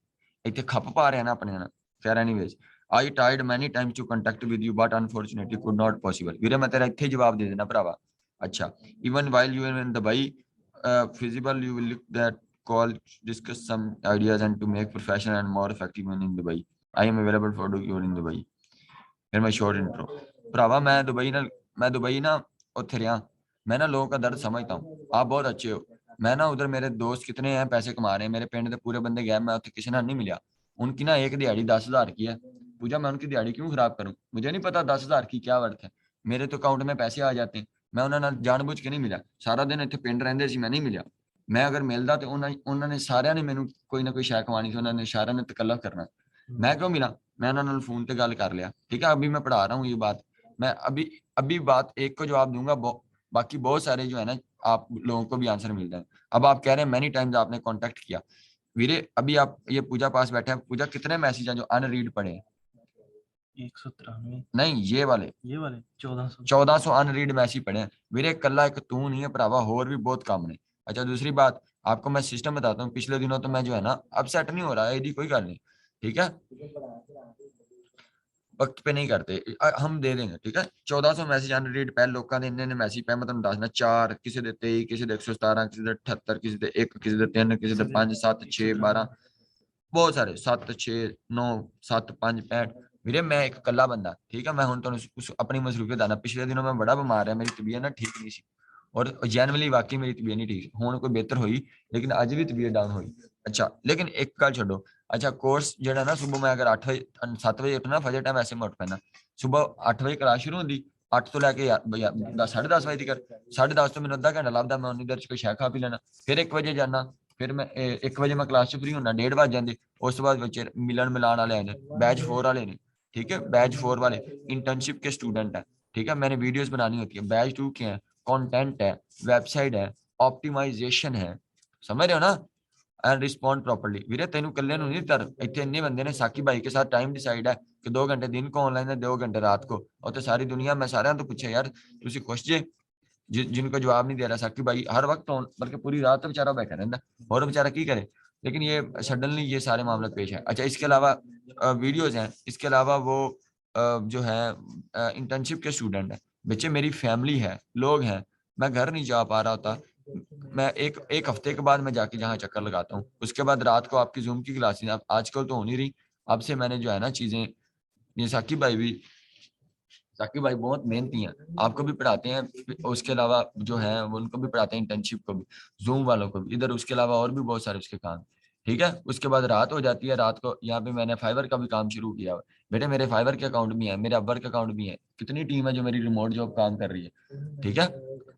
ਇੱਥੇ ਖੱਪ ਪਾ ਰਿਹਾ ਨਾ ਆਪਣੇ ਨਾਲ। ਫਿਰ anyways I tried many times to contact with you but unfortunately could not possible. ਵੀਰੇ ਮੈਂ ਤੇਰਾ ਇੱਥੇ ਹੀ ਜਵਾਬ ਦੇ ਦੇਣਾ ਭਰਾਵਾ। ਅੱਛਾ, even while you are in Dubai feasible you will look that call discuss some ideas and to make professional and more effective when in Dubai I am available for you in Dubai। ਫਿਰ ਮੈਂ short intro. ਭਰਾਵਾ मैं Dubai ना ਉੱਥੇ ਰਿਹਾ, मैं ना लोगों का दर्द समझता हूँ, आप बहुत अच्छे हो। मैं ना उधर मेरे दोस्त कितने हैं पैसे कमा रहे हैं, मेरे पिंड के पूरे बंदे गए, मैं किसी ने नहीं मिला। उनकी ना एक दिहाड़ी 10,000 की है। पूजा मैं उनकी दिहाड़ी क्यों खराब करूँ, मुझे नहीं पता 10,000 की क्या वर्थ है, मेरे तो अकाउंट में पैसे आ जाते हैं। मैं उन्होंने जानबूझ के नहीं मिला, सारा दिन ਇੱਥੇ ਪਿੰਡ ਰਹਿੰਦੇ ਸੀ, मैं नहीं मिला। मैं अगर मिलता तो ਉਹਨਾਂ ਨੇ ਸਾਰਿਆਂ ਨੇ ਮੈਨੂੰ ਕੋਈ ਨਾ ਕੋਈ ਸ਼ੈ ਕਮਾਣੀ ਸੀ, ਉਹਨਾਂ ਨੇ ਸਾਰਿਆਂ ਨੇ ਤਕੱਲਫ ਕਰਨਾ। मैं क्यों मिला, मैं उन्होंने फोन पे गल कर लिया, ठीक है। अभी मैं पढ़ा रहा हूँ ये बात, मैं अभी अभी बात एक को जवाब दूंगा, बाकी बहुत सारे जो है ना आप लोगों को भी आंसर मिल जाए। अब आप कह रहे हैं मैनी टाइम्स आपने कांटेक्ट किया, वीरे अभी आप ये पूजा पास बैठे हैं, पूजा कितने मैसेज हैं जो अनरीड पड़े हैं? 193 नहीं, ये वाले 1400 अनरीड मैसेज पड़े हैं वीरे। कल्ला एक तू नहीं है भरावा, होर भी बहुत कम ने। अच्छा, दूसरी बात आपको मैं सिस्टम बताता हूँ, पिछले दिनों तो मैं जो है ना अपसेट नहीं हो रहा है, यदि कोई गल नहीं, ठीक है, वक्त पे नहीं करते, हम दे देंगे, ठीक है। 1400 मैसेज अनरीड पै लोगों ने इन्ने मैसेज पै, मैं तुहानू दसना 4 किसी दे 23 किसी दे 117 किसी दे 78 किसी दे 1 किसी दे 3 किसी दे 5 7 6 12 बहुत सारे 7 6 9 7 5 65। ਵੀਰੇ मैं एक कला बंदा, ठीक है, मैं हूं तुहानू अपनी मसरूफियत आना। पिछले दिनों मैं बड़ा बीमार है, मेरी तबीयत ना ठीक नहीं सी, और जनरली वाकई मेरी तबीयत नहीं ठीक हुण कोई बेहतर हुई, लेकिन अज भी तबीयत डाउन हुई। अच्छा, लेकिन एक गल छड्डो, अच्छा कोर्स जेड़ा ना सुबह मैं अगर 8 बजे 7 बजे उठना, फजर टाइम ऐसे मैं उठ पैना, सुबह 8 बजे क्लास शुरू होंदी, 8 तो लैके 10:30 बजे तक, 10:30 तो मैंने अद्धा घंटा लगता, मैं उन्नी देर च कोई शै खा पी लेना, फिर 1 बजे जाना, फिर मैं 1 बजे मैं क्लास च फ्री होना, 1:30 बज जाते, उस बाद बच्चे मिलन मिलान वाले आए बैच 4 वाले ने, ठीक है, बैच 4 वाले इंटर्नशिप के स्टूडेंट है, ठीक है, मैंने वीडियोस बनानी होती है। बैच 2 के हैं, कंटेंट है, वेबसाइट है, ऑप्टिमाइजेशन है, समझ रहे हो ना, एंड रिस्पॉन्ड प्रॉपर्ली। वीरे तेन कल्ले नहीं तर इतने इन्ने बंदे ने, साकी भाई के साथ टाइम डिसाइड है कि 2 घंटे दिन को ऑनलाइन है, 2 घंटे रात को, और तो सारी दुनिया मैं सारे तो पूछे यार तुम खुश जे जिनको जवाब नहीं दे रहा साकी भाई हर वक्त, बल्कि पूरी रात तो बेचारा बैठा रहता और बेचारा की करे, लेकिन ये सडनली ये सारे मामले पेश है। अच्छा, इसके अलावा वीडियोज हैं, इसके अलावा वो जो है इंटर्नशिप के स्टूडेंट है, बच्चे मेरी फैमिली है, लोग हैं, मैं घर नहीं जा पा रहा होता, मैं एक हफ्ते के बाद मैं जाके जहाँ चक्कर लगाता हूँ, उसके बाद रात को आपकी जूम की क्लासेस आजकल तो हो नहीं रही, अब से मैंने जो है ना चीजें, ये साकिब भाई बहुत मेहनती हैं, आपको भी पढ़ाते हैं, उसके अलावा जो है वो उनको भी पढ़ाते हैं, इंटर्नशिप को भी, जूम वालों को भी इधर, उसके अलावा और भी बहुत सारे उसके काम, ठीक है। उसके बाद रात हो जाती है, रात को यहाँ पे मैंने फाइवर का भी काम शुरू किया हुआ बेटे, मेरे फाइवर के अकाउंट भी है, मेरे अब्बर के अकाउंट भी है, कितनी टीम है जो मेरी रिमोट जॉब काम कर रही है, ठीक है।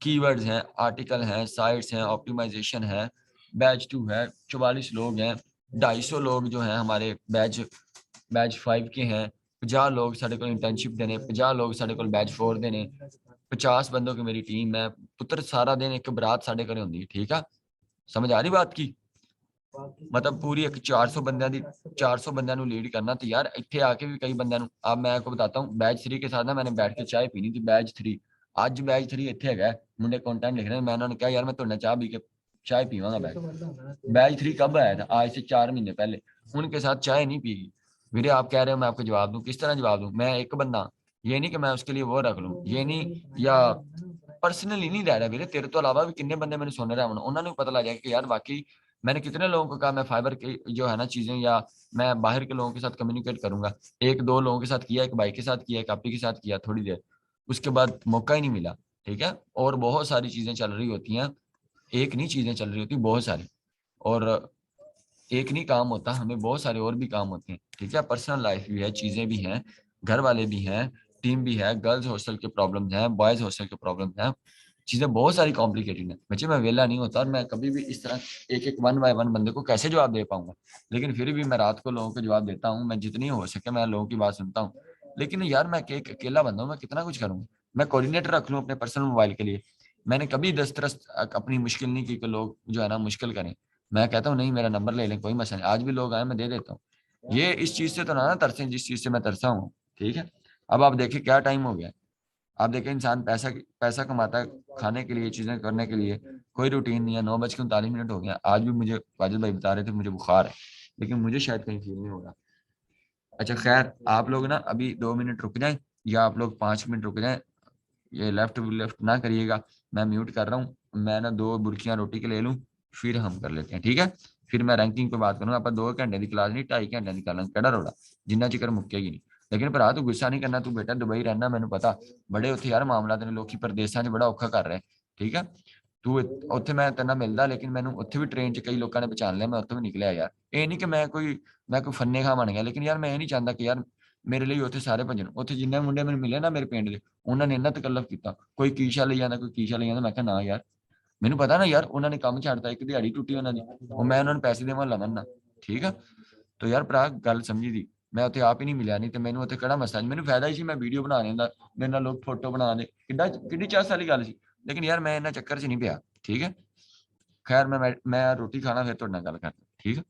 कीवर्ड्स हैं, आर्टिकल हैं, साइट्स हैं, ऑप्टिमाइजेशन है, बैच 2 है, 44 लोग हैं, 250 लोग जो हैं हमारे बैच 5 के हैं, 50 लोग साढ़े को इंटर्नशिप देने, 50 लोग साढ़े को बैच 4 देने, 50 बंदों की मेरी टीम है पुत्र, सारा दिन एक बरात साढ़े घरे होंदी है, ठीक है, समझ आ रही बात की, मतलब पूरी एक 400 बंदियां दी 400 बंदियां ਨੂੰ लीड करना, तो यार ਇੱਥੇ आके भी कई बंदियां ਨੂੰ, अब मैं आपको बताता हूँ बैच 3 के साथ ना मैंने बैठ के चाय पीनी थी, बैच 3 ਅੱਜ बैच 3 ਇੱਥੇ ਹੈਗਾ, मुंडे कंटेंट लिख रहे हैं, मैं उन्होंने कहा यार मैं ਤੁਹਾਡੇ ਨਾਲ ਚਾਹ पी के चाय पीवांगा, बैच 3 कब आया था, आज से 4 महीने पहले, उनके साथ चाय नहीं पी। मेरे आप कह रहे हो मैं आपको जवाब दूं, किस तरह जवाब दूं, मैं एक बंदा, ये नहीं कि मैं उसके लिए वो रख लूं, ये नहीं, या पर्सनली नहीं रह रहा मेरे, तेरे तो अलावा भी कितने बंदे मैंने सुन रहे हैं, उन्होंने पता लग जाएगा कि यार वाकई मैंने कितने लोगों को कहा मैं फाइबर की जो है ना चीजें, या मैं बाहर के लोगों के साथ कम्युनिकेट करूंगा, 1-2 लोगों के साथ किया, एक भाई के साथ किया, एक आपी के साथ किया थोड़ी देर, उसके बाद मौका ही नहीं मिला, ठीक है। और बहुत सारी चीजें चल रही होती हैं, एक नहीं चीजें चल रही होती बहुत सारी, और एक नहीं काम होता, हमें बहुत सारे और भी काम होते हैं, ठीक है, पर्सनल लाइफ भी है, चीजें भी हैं, घर वाले भी हैं, टीम भी है, गर्ल्स हॉस्टल के प्रॉब्लम हैं, बॉयज हॉस्टल के प्रॉब्लम हैं, चीजें बहुत सारी कॉम्प्लिकेटेड है बच्चे, मैं वेला नहीं होता, और मैं कभी भी इस तरह एक एक 1 बाय 1 बंदे को कैसे जवाब दे पाऊंगा, लेकिन फिर भी मैं रात को लोगों को जवाब देता हूँ, मैं जितनी हो सके मैं लोगों की बात सुनता हूँ, लेकिन यार मैं एक अकेला बंदा हूँ, मैं कितना कुछ करूंगा, मैं कोऑर्डिनेटर रख लूँ अपने पर्सनल मोबाइल के लिए, मैंने कभी दस्तरस अपनी मुश्किल नहीं की कि लोग जो है ना मुश्किल करें, मैं कहता हूँ नहीं मेरा नंबर ले लें कोई मसला नहीं, आज भी लोग आए मैं दे देता हूँ, ये इस चीज से तो ना तरसें जिस चीज से मैं तरसा हूँ, ठीक है। अब आप देखिए क्या टाइम हो गया, आप देखें इंसान पैसा पैसा कमाता है खाने के लिए, चीजें करने के लिए, कोई रूटीन नहीं है। 9:39 हो गया, आज भी मुझे वाजिद भाई बता रहे थे मुझे बुखार है, लेकिन मुझे शायद कहीं फील नहीं हो रहा। अच्छा खैर, आप लोग ना अभी 2 मिनट रुक जाएं, या आप लोग 5 मिनट रुक जाएं, ये लेफ्ट लेफ्ट ना करिएगा, मैं म्यूट कर रहा हूँ। मैं ना 2 बुर्कियां रोटी के ले लूँ, फिर हम कर लेते हैं, ठीक है? फिर मैं रैंकिंग पे बात करूंगा। आप 2 घंटे की क्लास नहीं, 2.5 घंटे निकालेंगे, केड़ा रोड़ा जिन्ना चिकर मुक्केगी नहीं। लेकिन भरा तू गुस्सा नहीं करना, तू बेटा दुबई रहना, मैंने पता बड़े उत्थे यार मामला तेरे लोग प्रदेशों च बड़ा औखा कर रहे, ठीक है? तू उत्थे मैं तेरे नाल मिलदा, लेकिन मैंने उत्थे भी ट्रेन च कई लोगों ने पहचान लिया, मैं उत्थे भी निकलिया यार। ये नहीं कि मैं कोई फन्ने खा बन गया, लेकिन यार मैं ये नहीं चाहता कि यार मेरे लिए उत्थे सारे भजन। उत्थे जिन्ने मुंडे मैंने मिले ना मेरे पिंड दे, ਉਹਨਾਂ ਨੇ ਇੰਨਾ ਤਕੱਲਫ ਕੀਤਾ, ਕੋਈ ਕੀਸ਼ਾ ਲਈ ਜਾਂਦਾ, ਕੋਈ ਕੀਸ਼ਾ ਲਈ ਜਾਂਦਾ। ਮੈਂ ਕਿਹਾ ਨਾ ਯਾਰ, ਮੈਨੂੰ ਪਤਾ ਨਾ ਯਾਰ ਉਹਨਾਂ ਨੇ ਕੰਮ ਛੱਡਤਾ, ਇੱਕ ਦਿਹਾੜੀ ਟੁੱਟੀ ਉਹਨਾਂ ਦੀ, ਉਹ ਮੈਂ ਉਹਨਾਂ ਨੂੰ ਪੈਸੇ ਦੇਵਾਂ ਲਵਨ ਨਾ, ਠੀਕ ਆ? ਤੋ ਯਾਰ ਭਰਾ ਗੱਲ ਸਮਝੀ ਦੀ, ਮੈਂ ਉੱਥੇ ਆਪ ਹੀ ਨਹੀਂ ਮਿਲਿਆ, ਨਹੀਂ ਤੇ ਮੈਨੂੰ ਉੱਥੇ ਕਿਹੜਾ ਮਸਲਾ ਸੀ, ਮੈਨੂੰ ਫਾਇਦਾ ਹੀ ਸੀ, ਮੈਂ ਵੀਡੀਓ ਬਣਾ ਲੈਂਦਾ, ਮੇਰੇ ਨਾਲ ਲੋਕ ਫੋਟੋ ਬਣਾ ਦੇ, ਕਿੱਡੀ ਚਾਸ ਵਾਲੀ ਗੱਲ ਸੀ। ਲੇਕਿਨ ਯਾਰ ਮੈਂ ਇਹਨਾਂ ਚੱਕਰ 'ਚ ਨਹੀਂ ਪਿਆ, ਠੀਕ ਹੈ? ਖੈਰ ਮੈਂ ਰੋਟੀ ਖਾਣਾ, ਫਿਰ ਤੁਹਾਡੇ ਨਾਲ ਗੱਲ ਕਰਦਾ, ਠੀਕ ਹੈ?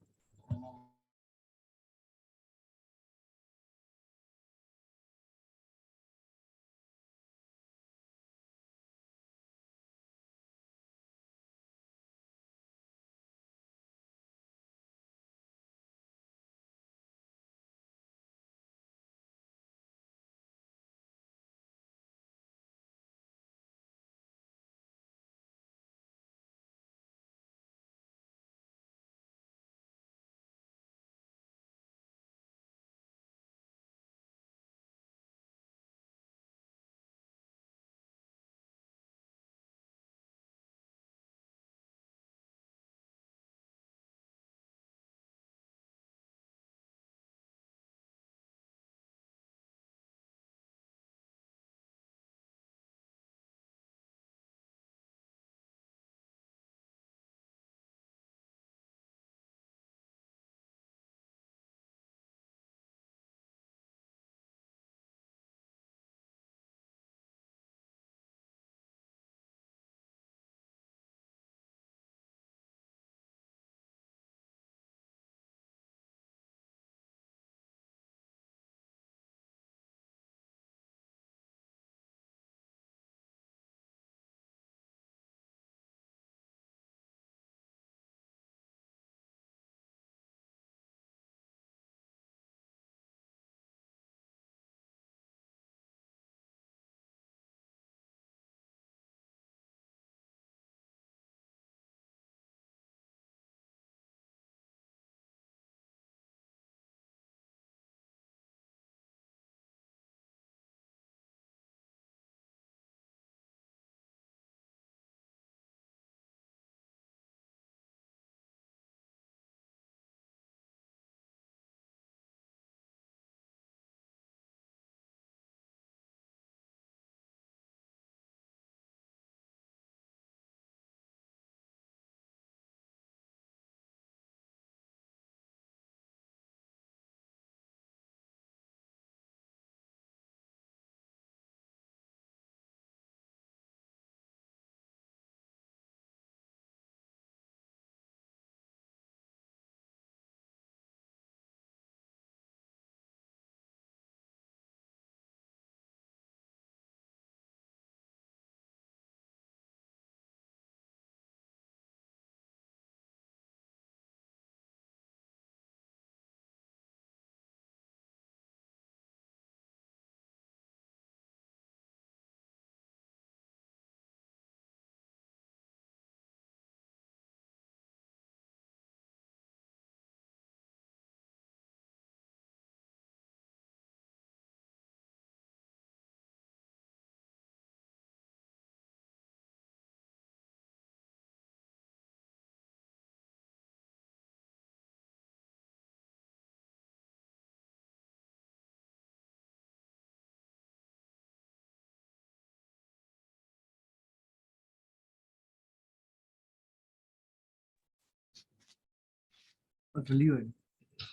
जल्दी हो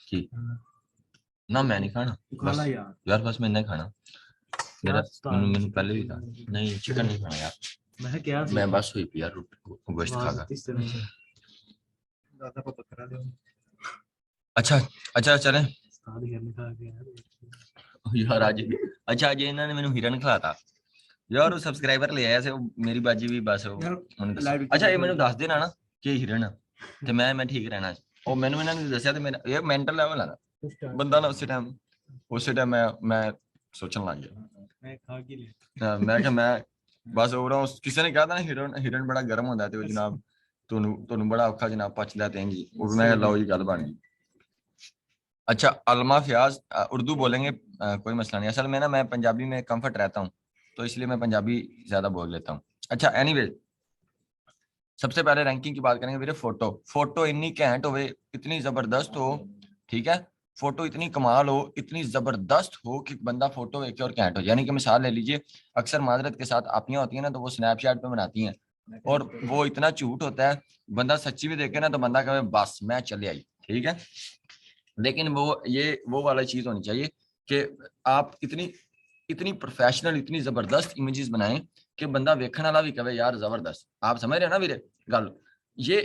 की ना मैं नहीं खाना, बस यार बस मैंने खाना, मेरा मैंने पहले भी कहा नहीं चिकन नहीं खाना यार, मैं बस हुई यार गोश्त खागा। अच्छा अच्छा चलें यार आज अच्छा आज इन्होंने मैंने हिरन खिलाता, यार वो सब्सक्राइबर ले आया से मेरी बाजी भी बस ਉਹਨੇ ਦੱਸਿਆ। ਅੱਛਾ ਇਹ ਮੈਨੂੰ ਦੱਸ ਦੇਣਾ ਨਾ ਕਿ ਹਿਰਨ ਤੇ ਮੈਂ ਠੀਕ ਰਹਿਣਾ। ਉਹ ਮੈਨੂੰ ਇਹਨਾਂ ਨੇ ਦੱਸਿਆ ਤੇ ਮੇਰਾ ਇਹ ਮੈਂਟਲ ਲੈਵਲ ਆ ਬੰਦਾ ਨਾ ਉਸੇ ਟਾਈਮ ਮੈਂ ਸੋਚਣ ਲੱਗ ਗਿਆ। मैं खा के ले ਮੈਂ ਕਿਹਾ ਮੈਂ ਬਸ ਉਹ ਕਿਸੇ ਨੇ ਕਿਹਾ ਤਾਂ ਹਿਰਨ ਬੜਾ ਗਰਮ ਹੁੰਦਾ ਤੇ ਉਹ ਜਨਾਬ ਤੁਹਾਨੂੰ ਬੜਾ ਔਖਾ ਜਨਾਬ ਪਚਦਾ ਤੇ ਜੀ ਉਹ ਮੈਂ ਲਓ ਜੀ ਗੱਲ ਬਣ गई। अच्छा अलमा फयाज उर्दू बोलेंगे कोई मसला नहीं। असल में ना मैं पंजाबी में कंफर्ट रहता हूँ तो इसलिए मैं पंजाबी ज्यादा बोल लेता हूँ। अच्छा एनीवे सबसे पहले रैंकिंग की बात करेंगे मेरे फोटो इतनी घैंट हो इतनी जबरदस्त हो ठीक है फोटो इतनी कमाल हो इतनी जबरदस्त हो कि बंदा फोटो देख के और घैंट हो। यानी कि मिसाल ले लीजिए अक्सर माजरत के साथ आपियां होती है ना तो वो स्नैपचैट पे बनाती हैं और वो इतना झूठ होता है बंदा सच्ची में देखे ना तो बंदा कहे बस मैं चले आई ठीक है। लेकिन वो वाला चीज होनी चाहिए कि आप इतनी प्रोफेशनल इतनी जबरदस्त इमेजेस बनाएं कि बंदा देखने वाला भी कहे यार जबरदस्त। आप समझ रहे हैं ना मेरे गल ये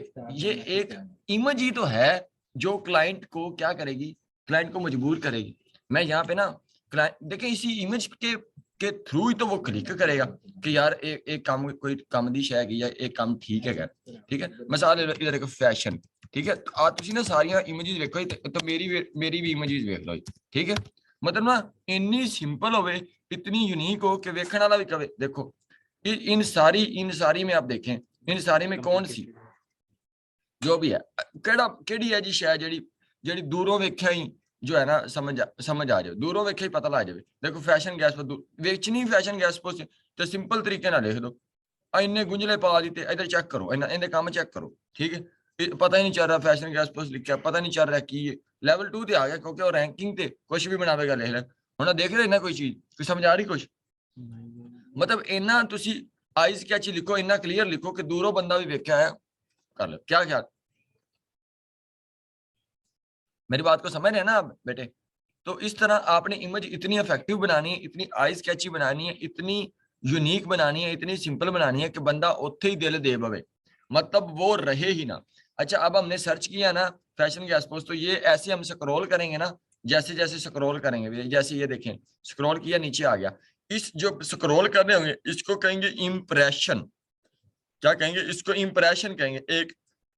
एक इमेज ही तो है जो क्लाइंट को क्या करेगी क्लाइंट को मजबूर करेगी। मैं यहाँ पे ना क्लाइंट देखें इसी इमेज के थ्रू ही तो वो क्लिक करेगा कि यार एक काम कोई काम दी शय या एक काम ठीक है ठीक है। मिसाल इधर एक फैशन ठीक है आ तुसी ना सारियां इमेजेस देखो तो मेरी भी इमेजेस देख लो ठीक है। मतलब ना इतनी सिंपल होवे इतनी यूनिक हो कि देखने वाला भी कहे देखो इन सारी में आप देखें इन सारी में कौन सी जो भी है केड़ी है जी शायद जेड़ी दूरों वेख्या ही जो है ना समझ आ जाए दूरों वेख्या ही पता लग जाए। देखो फैशन गैस पर वेचनी फैशन गैस पर तो सिंपल तरीके ना लिख दो इन्ने गुंजले पा दी इधर चेक करो इन्हें काम चेक करो ठीक है। पता ही नहीं चल रहा फैशन गैस पोस्ट लिखा पता नहीं चल रहा की लेवल 2 ते आ गया क्योंकि वो रैंकिंग ते कुछ भी बनावेगा लिख ले हुण देख रहे ना कोई चीज कोई समझ आ रही कुछ मतलब इन्ना तुसी आइज क्या चीज लिखो इन्ना क्लियर लिखो कि दूरों बंदा भी देखा है कर लो। क्या ख्याल मेरी बात को समझ रहे हैं ना आप बेटे। तो इस तरह आपने इमेज इतनी इफेक्टिव बनानी है इतनी आइज कैची बनानी है इतनी यूनिक बनानी है इतनी सिंपल बनानी है कि बंदा उत्थे ही दिल दे पवे मतलब वो रहे ही ना। अच्छा अब हमने सर्च किया ना फैशन गैस पोस्ट तो ये ऐसे हम स्क्रॉल करेंगे ना जैसे जैसे स्क्रॉल करेंगे जैसे ये देखें स्क्रॉल किया नीचे आ गया इस जो स्क्रॉल करने होंगे इसको कहेंगे इंप्रेशन। क्या कहेंगे इसको इंप्रेशन कहेंगे।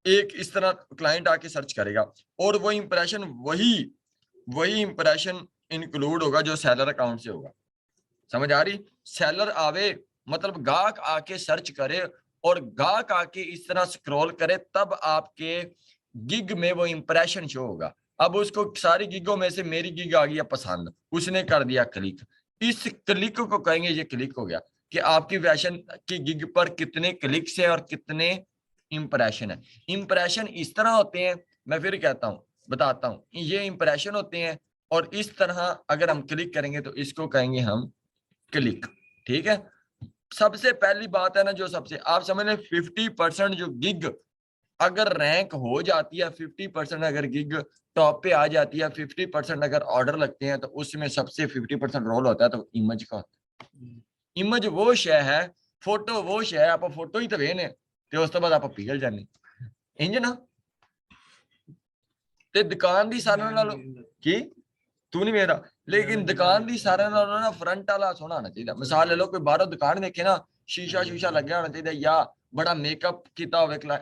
एक इस तरह क्लाइंट आके सर्च करेगा और वो इंप्रेशन वही इंप्रेशन इंक्लूड होगा जो सेलर अकाउंट से होगा। समझ आ रही सेलर आवे मतलब गाहक आके सर्च करे और गाहक आके इस तरह स्क्रॉल करे तब आपके गिग में वो इंप्रेशन शो होगा। अब उसको सारी गिगों में से मेरी गिग आ गई पसंद उसने कर दिया क्लिक इस क्लिक को कहेंगे ये क्लिक हो गया कि आपकी फैशन की गिग पर कितने क्लिक्स है और कितने इंप्रेशन है। इंप्रेशन इस तरह होते हैं मैं फिर कहता हूँ बताता हूँ ये इंप्रेशन होते हैं और इस तरह अगर हम क्लिक करेंगे तो इसको कहेंगे हम क्लिक ठीक है। सबसे पहली बात है ना जो सबसे आप समझ लें 50% जो गिग अगर रैंक हो जाती है 50% अगर गिग टॉप पे आ जाती है 50% अगर ऑर्डर लगते हैं तो उसमें सबसे 50% रोल होता है तो इमेज का इमेज वो शय है फोटो वो शय आप फोटो ही तो वेने तो उस तो बाद आप पिघल जाने इंज ना ते दुकान दी सारे नालों की तू नहीं मेरा लेकिन दुकान दी सारे नालों ना फ्रंट वाला सोना होना चाहिए। मिसाल ले लो कोई बाहरों दुकान देखे ना शीशा लगे होना चाहिए या बड़ा मेकअप किया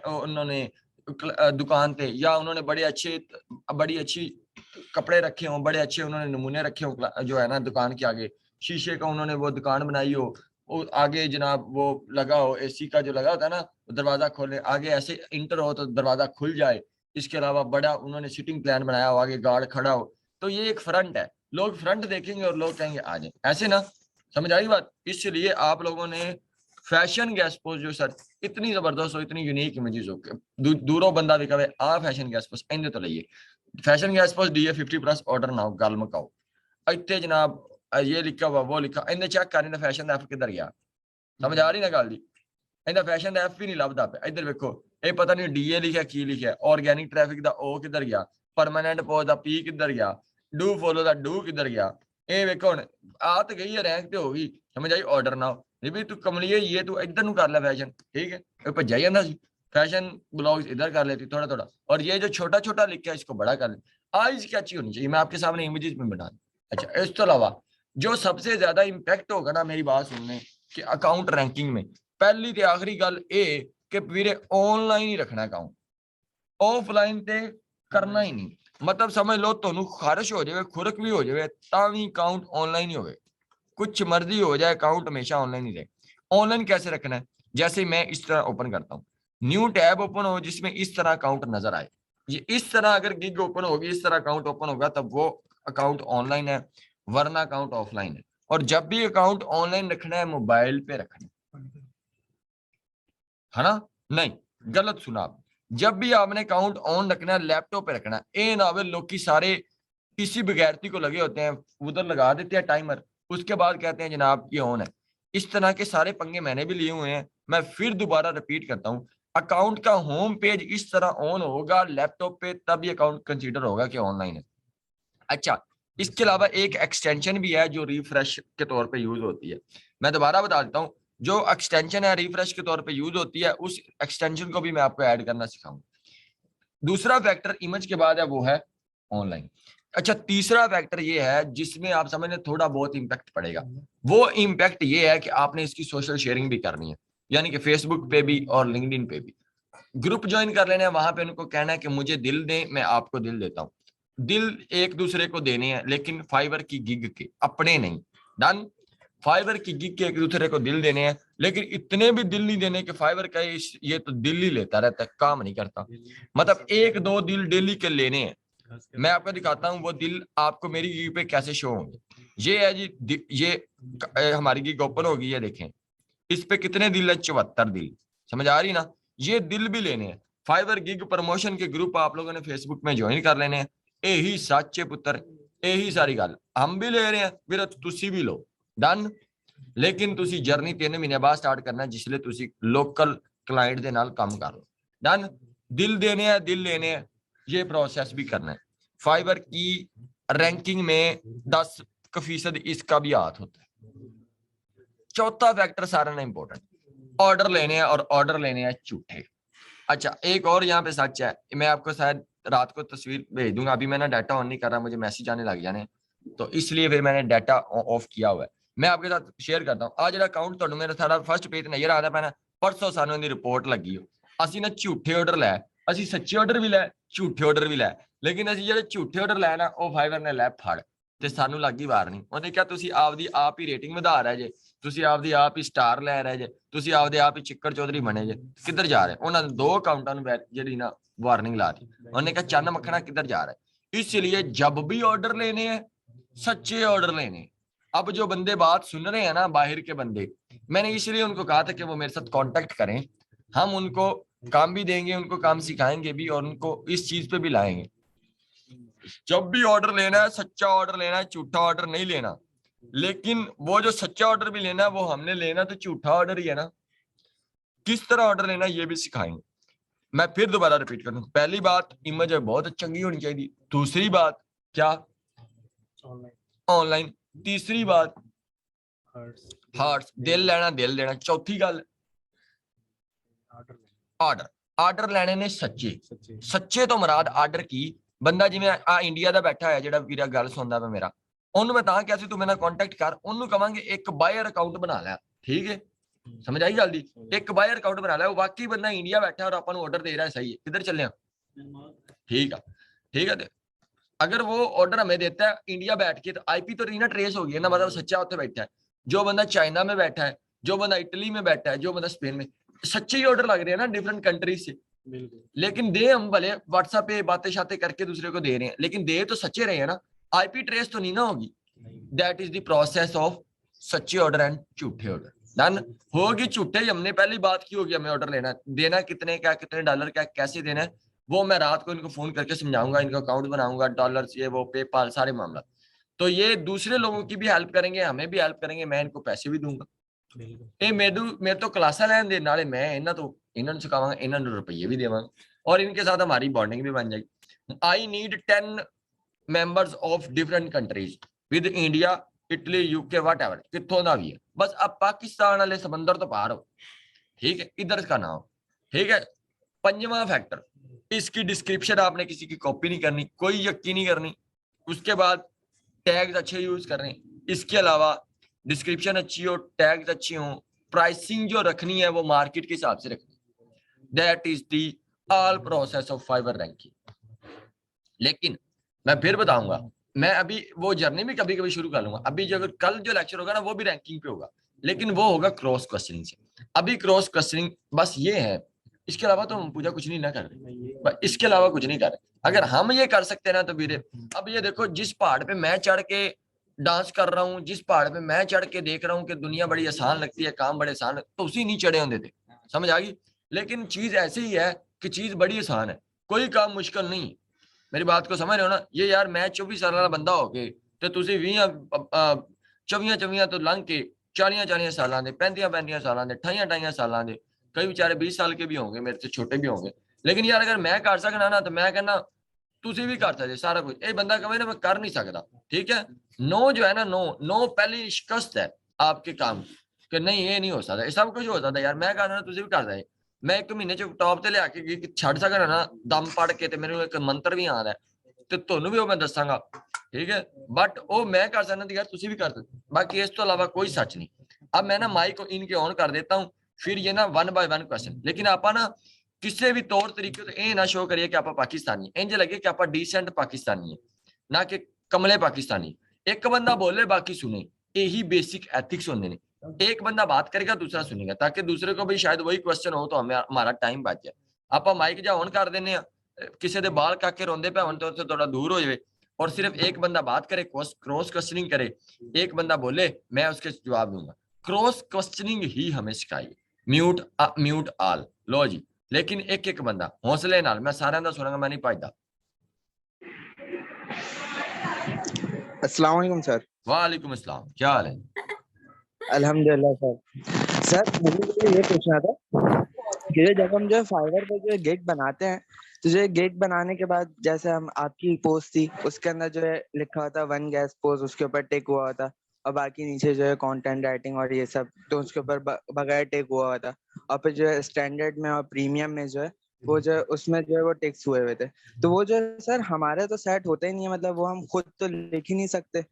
हो उन्होंने दुकान पे या उन्होंने बड़ी अच्छी कपड़े रखे हो बड़े अच्छे उन्होंने नमूने रखे हो जो है ना दुकान के आगे शीशे का उन्होंने वो दुकान बनाई हो आगे जनाब वो लगा हो एसी का जो लगा होता है ना दरवाजा खोले आगे ऐसे इंटर हो तो दरवाजा खुल जाए। इसके अलावा बड़ा उन्होंने सिटिंग प्लान बनाया हो आगे गार्ड खड़ा हो तो ये एक फ्रंट है लोग फ्रंट देखेंगे और लोग कहेंगे आ जाए ऐसे ना समझ आई बात। इसलिए आप लोगों ने फैशन गैस पोस्ट जो सर इतनी जबरदस्त हो इतनी यूनिक इमेजेस हो दूरों बंदा भी कहे आ फैशन गैस पोस्ट इंदे तो लइए fashion gas post DA 50+ order ना गल मुकाओ इतने जनाब ये लिखा हुआ वो लिखा इन्हें चेक कर इन्हें फैशन एफ किधर गया समझ आ रही ना गल दी इन्हें फैशन एफ भी नहीं लभदा पे इधर देखो ये पता नहीं DA लिखा की लिखा ऑर्गेनिक ट्रैफिक दा ओ किधर गया परमानेंट पोस्ट दा P किधर गया डू फॉलो दा डू किधर गया ये देखो हुण आ तो गई है रैंक ते हो गई समझ आई ऑर्डर ना भी तू कमलिए ये तू इधर नु कर ले फैशन ठीक है भज्जा जांदा सी फैशन ब्लॉग्स इधर कर लेती थोड़ा और ये जो छोटा लिखा है इसको बड़ा कर ले आइज क्या अच्छी होनी चाहिए मैं आपके सामने इमेजेस में बना दूं। अच्छा इस तो अलावा जो सबसे ज्यादा इम्पैक्ट होगा ना मेरी बात सुनने कि अकाउंट रैंकिंग में पहली ते आखिरी गल ए कि वीरे ऑनलाइन ही रखना अकाउंट, ऑफलाइन ते करना ही नहीं। मतलब समझ लो ਤੁਹਾਨੂੰ ਖਾਰਸ਼ ਹੋ ਜਾਵੇ, ਖੁਰਕ ਵੀ ਹੋ ਜਾਵੇ ਤਾਂ ਵੀ अकाउंट ऑनलाइन ही होवे, कुछ मर्जी हो जाए अकाउंट हमेशा ऑनलाइन ही रहे। ऑनलाइन कैसे रखना है, जैसे मैं इस तरह ओपन करता हूँ, न्यू टैब ओपन हो जिसमें इस तरह अकाउंट नजर आए, ये इस तरह अगर गिग ओपन होगी, इस तरह अकाउंट ओपन होगा तब वो अकाउंट ऑनलाइन है, वरना अकाउंट ऑफलाइन है। और जब भी अकाउंट ऑनलाइन रखना है मोबाइल पे रखना है ना, नहीं गलत सुना आप, जब भी आपने अकाउंट ऑन रखना है लैपटॉप पे रखना है। ए ना वे लोग की सारे किसी बगैरती को लगे होते हैं, उधर लगा देते हैं टाइमर, उसके बाद कहते हैं जनाब ये ऑन है। इस तरह के सारे पंगे मैंने भी लिए हुए हैं। मैं फिर दोबारा रिपीट करता हूँ, अकाउंट का होम पेज इस तरह ऑन होगा लैपटॉप पे तब ये अकाउंट कंसीडर होगा कि ऑनलाइन है। अच्छा, इसके अलावा एक एक्सटेंशन भी है जो रिफ्रेश के तौर पे यूज होती है। मैं दोबारा बता देता हूँ, जो एक्सटेंशन है रिफ्रेश के तौर पे यूज होती है, उस एक्सटेंशन को भी मैं आपको ऐड करना सिखाऊंगा। दूसरा फैक्टर इमेज के बाद है वो है ऑनलाइन। अच्छा, तीसरा फैक्टर ये है जिसमें आप समझने थोड़ा बहुत इंपैक्ट पड़ेगा, वो इंपैक्ट ये है कि आपने इसकी सोशल शेयरिंग भी करनी है, यानी कि फेसबुक पे भी और लिंक्डइन पे भी ग्रुप ज्वाइन कर लेना है। वहां पे उनको कहना है कि मुझे दिल दें, मैं आपको दिल देता हूँ। दिल एक दूसरे को देने हैं लेकिन फाइवर की गिग के, अपने नहीं। डन, फाइवर की गिग के एक दूसरे को दिल देने हैं, लेकिन इतने भी दिल नहीं देने कि फाइवर का ये तो दिल ही लेता रहता है, काम नहीं करता। मतलब 1-2 दिल डेली के लेने हैं। मैं आपको दिखाता हूँ वो दिल आपको मेरी गिग पे कैसे शो होंगे। ये है जी, ये हमारी गिग ओपन होगी, ये देखें इस पे कितने दिल है, 74 दिल। समझ आ रही ना, ये दिल भी लेने हैं। फाइवर गिग प्रमोशन के ग्रुप आप लोगों ने फेसबुक में ज्वाइन कर लेने हैं। यही सच्चे पुत्र, यही सारी गल हम भी ले रहे हैं, फिर तुसी भी लो। डन, लेकिन तुसी जर्नी 3 महीने बाद स्टार्ट करना है, जिसलिए तुसी लोकल क्लाइंट दे नाल काम कर लो। डन, दिल देने हैं, दिल लेने हैं, ये प्रोसेस भी करना है। फाइवर की रैंकिंग में 10% इसका भी हाथ होता है। चौथा फैक्टर सारा ना इंपॉर्टेंट, ऑर्डर लेने हैं, और ऑर्डर लेने हैं झूठे। अच्छा, एक और यहाँ पे सच है, मैं आपको शायद रात को तस्वीर भेज दूंगा, अभी मैं ना डाटा ऑन नहीं कर रहा, मुझे मैसेज आने लग जाने, तो इसलिए फिर मैंने डाटा ऑफ किया हुआ है। मैं आपके साथ शेयर करता हूँ आज जो अकाउंट तो मेरा सारा फर्स्ट पेज नजर आ रहा पैना, परसों सानू दी रिपोर्ट लगी हो, ਅਸੀਂ ना झूठे ऑर्डर लै, ਅਸੀਂ सच्चे ऑर्डर भी लै, झूठे ऑर्डर भी लै, लेकिन ਅਸੀਂ ਜਿਹੜੇ झूठे ऑर्डर लै ना ਉਹ फाइवर ने लै फड़ ਤੇ ਸਾਨੂੰ ਲੱਗੀ ਵਾਰਨਿੰਗ। ਉਹਨੇ ਕਿਹਾ ਤੁਸੀਂ ਆਪਦੀ ਆਪ ਹੀ ਰੇਟਿੰਗ ਵਧਾ ਰਹੇ ਜੇ, ਤੁਸੀਂ ਆਪਦੀ ਆਪ ਹੀ ਸਟਾਰ ਲੈ ਰਹੇ ਜੇ, ਤੁਸੀਂ ਆਪਦੇ ਆਪ ਹੀ ਚਿੱਕੜ ਚੌਧਰੀ ਬਣੇ ਜੇ, ਕਿੱਧਰ ਜਾ ਰਹੇ? ਉਹਨਾਂ ਨੇ 2 ਅਕਾਊਂਟਾਂ ਨੂੰ ਜਿਹੜੀ ਨਾ वार्निंग ला दी। उन्होंने कहा चन्न मखना किधर जा रहा है। इसलिए जब भी ऑर्डर लेने हैं सच्चे ऑर्डर लेने। अब जो बंदे बात सुन रहे हैं ना बाहर के बंदे, मैंने इसलिए उनको कहा था कि वो मेरे साथ कांटेक्ट करें, हम उनको काम भी देंगे, उनको काम सिखाएंगे भी, और उनको इस चीज पे भी लाएंगे। जब भी ऑर्डर लेना है सच्चा ऑर्डर लेना है, झूठा ऑर्डर नहीं लेना। लेकिन वो जो सच्चा ऑर्डर भी लेना है वो हमने लेना तो झूठा ऑर्डर ही है ना, किस तरह ऑर्डर लेना ये भी सिखाएंगे। मैं फिर दोबारा रिपीट करूं, पहली बात इमेज बहुत चंगी होनी चाहिए, दूसरी बात क्या, ऑनलाइन, तीसरी बात हार्ट्स, दिल लेना दिल देना, चौथी गल ऑर्डर, ऑर्डर लेने ने सच्चे। सच्चे तो मुराद ऑर्डर की बंदा जिवें आ इंडिया दा बैठा है जेड़ा वीरा गल सुनदा वे मेरा, ਉਹਨੂੰ मैं ਤਾਂ ਕਿਹਾ ਸੀ ਤੂੰ ਮੇਰੇ ਨਾਲ ਕੰਟੈਕਟ ਕਰ, ਉਹਨੂੰ ਕਵਾਂਗੇ ਇੱਕ ਬਾਇਰ ਅਕਾਊਂਟ ਬਣਾ ਲੈ। ठीक है, समझ आई जल्दी, एक बायर अकाउंट बना लिया, वाकई बंदा इंडिया बैठा है और अपन ऑर्डर दे रहा है, सही है, किधर चले हैं? ठीक है, ठीक है। अगर वो ऑर्डर हमें देता है इंडिया बैठ के तो आईपी तो नहीं ना ट्रेस हो गई ना, मतलब सच्चा उत्थे बैठा है। जो बंदा चाइना में बैठा है, जो बंदा इटली में बैठा है, जो बंदा स्पेन में, सच्चे ही ऑर्डर लग रहे हैं ना डिफरेंट कंट्रीज से। लेकिन दे हम भले व्हाट्सएप पे बातें शातें करके दूसरे को दे रहे हैं, लेकिन दे तो सच्चे रहे हैं ना, आईपी ट्रेस तो नहीं ना होगी। That is the process of सच्चे ऑर्डर एंड झूठे ऑर्डर। डन होगी, झूठे ही हमने पहली बात की होगी, हमें ऑर्डर लेना देना कितने का, कितने डॉलर का, कैसे देना है, वो मैं रात को इनको फोन करके समझाऊंगा, इनका अकाउंट बनाऊंगा, डॉलर ये वो पेपाल सारे मामला। तो ये दूसरे लोगों की भी हेल्प करेंगे, हमें भी हेल्प करेंगे, मैं इनको पैसे भी दूंगा। ये मेरे तो क्लासा लैन दे नाले मैं इन्हों तो इन्होंने सिखावांगा, इन्होंने रुपये भी देवांगा, और इनके साथ हमारी बॉन्डिंग भी बन जाएगी। I need 10 members of different countries with India, Italy, UK, whatever, कितों का भी है, बस अब पाकिस्तान वाले समंदर तो पार हो, ठीक है, इधर का ना हो, ठीक है। 5वां फैक्टर, इसकी डिस्क्रिप्शन आपने किसी की कॉपी नहीं करनी, कोई यकीन नहीं करनी। उसके बाद टैग्स अच्छे यूज करने, इसके अलावा डिस्क्रिप्शन अच्छी हो, टैग्स अच्छे हो, प्राइसिंग जो रखनी है वो मार्केट के हिसाब से रखनी है। That is the all process of fibre ranking. लेकिन मैं फिर बताऊंगा, मैं अभी वो जर्नी भी कभी कभी शुरू कर लूंगा। अभी जो कल जो लेक्चर होगा ना वो भी रैंकिंग पे होगा, लेकिन वो होगा क्रॉस क्वेश्चनिंग से। अभी क्रॉस क्वेश्चनिंग बस ये है, इसके अलावा तो हम पूजा कुछ नहीं ना कर रहे, इसके अलावा कुछ नहीं कर रहे। अगर हम ये कर सकते हैं ना तो वीरे, अब ये देखो जिस पहाड़ पे मैं चढ़ के डांस कर रहा हूँ, जिस पहाड़ पे मैं चढ़ के देख रहा हूँ कि दुनिया बड़ी आसान लगती है, काम बड़े आसान, तो उसी नहीं चढ़े होते थे, समझ आ गई। लेकिन चीज ऐसी ही है कि चीज बड़ी आसान है, कोई काम मुश्किल नहीं। मेरी बात को समझ रहे हो ना। ये यार मैं 24 साल वाला बंदा हो के ਤੇ ਤੁਸੀਂ 24 ਤੋਂ ਲੰਘ ਕੇ 40 ਸਾਲਾਂ ਦੇ 35 ਸਾਲਾਂ ਦੇ 28 ਸਾਲਾਂ ਦੇ, कई बेचारे 20 साल के भी होंगे, मेरे से छोटे भी होंगे। लेकिन यार अगर मैं कर सकना ना तो मैं कहना तुसी भी कर सकते सारा कुछ। ये बंदा कहे ना मैं कर नहीं सकता, ठीक है। नो जो है ना, नो नो पहली शिकस्त है आपके काम कि नहीं ये नहीं हो सकता, ये सब कुछ हो सकता यार। मैं कहना तुसी भी कर सकते। मैं 1 महीने च टॉप ते लिया के छड़ सकना ना दम पढ़ के, ते मेरे एक मंत्र भी आता है ਤੇ ਤੁਹਾਨੂੰ ਵੀ ਉਹ ਮੈਂ ਦੱਸਾਂਗਾ, ठीक है। बट वो मैं कर सकता यार तुसी भी कर सकते। बाकी इस तो अलावा कोई सच नहीं। अब मैं ना माइक को इनके ऑन कर देता हूँ, फिर ये ना 1 बाय 1 क्वेश्चन। लेकिन आप ना किसी भी तौर तरीके से ये ना शो करिए कि आप पाकिस्तानी, इंज लगे कि आप डिसेंट पाकिस्तानी है, ना कि कमले पाकिस्तानी। एक बंदा बोले बाकी सुने, यही बेसिक एथिक्स होंगे ने। एक बंदा बात करेगा दूसरा सुनेगा, ताकि दूसरे को भी शायद वही क्वेश्चन हो तो हमें हमारा टाइम बच जाए। आप माइक जा ऑन कर देने, किसी के बाल काके रोंदे पे होने तो थोड़ा दूर हो जाए, और सिर्फ एक बंदा बात करे, क्रॉस क्वेश्चनिंग करे, एक बंदा बोले मैं उसके जवाब दूंगा। क्रॉस क्वेश्चनिंग ही हमें सिखाई, म्यूट म्यूट आल लो जी। लेकिन एक एक बंदा हौसले नाल, मैं सारे दा सुनांगा, मैं नहीं भजदा। अस्सलाम वालेकुम सर। वालेकुम अस्सलाम, क्या हाल है? अल्हम्दुलिल्लाह सर। सर मुझे ये पूछना था कि जब हम जो फाइवर पे जो गेट बनाते हैं, तो जो गेट बनाने के बाद जैसे हम आपकी पोस्ट थी उसके अंदर जो है लिखा हुआ था 1 गैस पोस्ट, उसके ऊपर टिक हुआ था, और बाकी नीचे जो है कंटेंट राइटिंग और ये सब तो उसके ऊपर बगैर टिक हुआ था। और फिर जो है स्टैंडर्ड में और प्रीमियम में जो है वो जो है उसमें जो है वो टिक्स हुए हुए थे। तो वो जो है सर हमारे तो सेट होते ही नहीं है, मतलब वो हम खुद तो लिख ही नहीं सकते,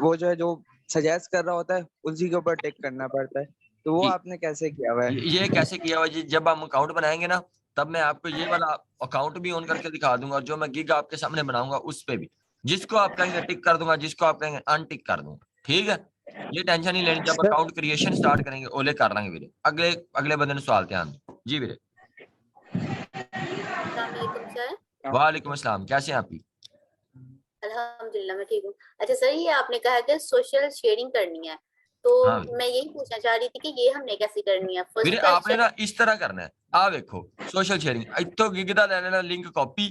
वो जो है जो सजेस्ट कर रहा होता है उसी के ऊपर टिक करना पड़ता है। तो वो आपने कैसे किया हुआ है? ये कैसे किया हुआ जी? जब हम अकाउंट बनाएंगे ना तब मैं आपको ये वाला अकाउंट भी ऑन करके दिखा दूंगा, और जो मैं गिग आपके सामने बनाऊंगा उस पे भी, जिसको आप कहेंगे टिक कर दूंगा, जिसको आप कहेंगे अनटिक कर दूंगा, ठीक है। ये टेंशन नहीं लेनी। जब अकाउंट क्रिएशन स्टार्ट करेंगे ओले कर लेंगे वीरे। अगले अगले बंदे ने सवाल ध्यान दो जी वीरे। वालेकुम अस्सलाम, कैसे हैं आप? अल्हम्दुलिल्लाह मैं ठीक हूँ। अच्छा सर, ये आपने कहा कि सोशल शेयरिंग करनी है, तो हाँ। मैं यही पूछना चाह रही थी कि ये हमने कैसे करनी है? वीरे आपने ना इस तरह करना है, आ देखो सोशल शेयरिंग इत्थों गिग दा ले लेना लिंक कॉपी,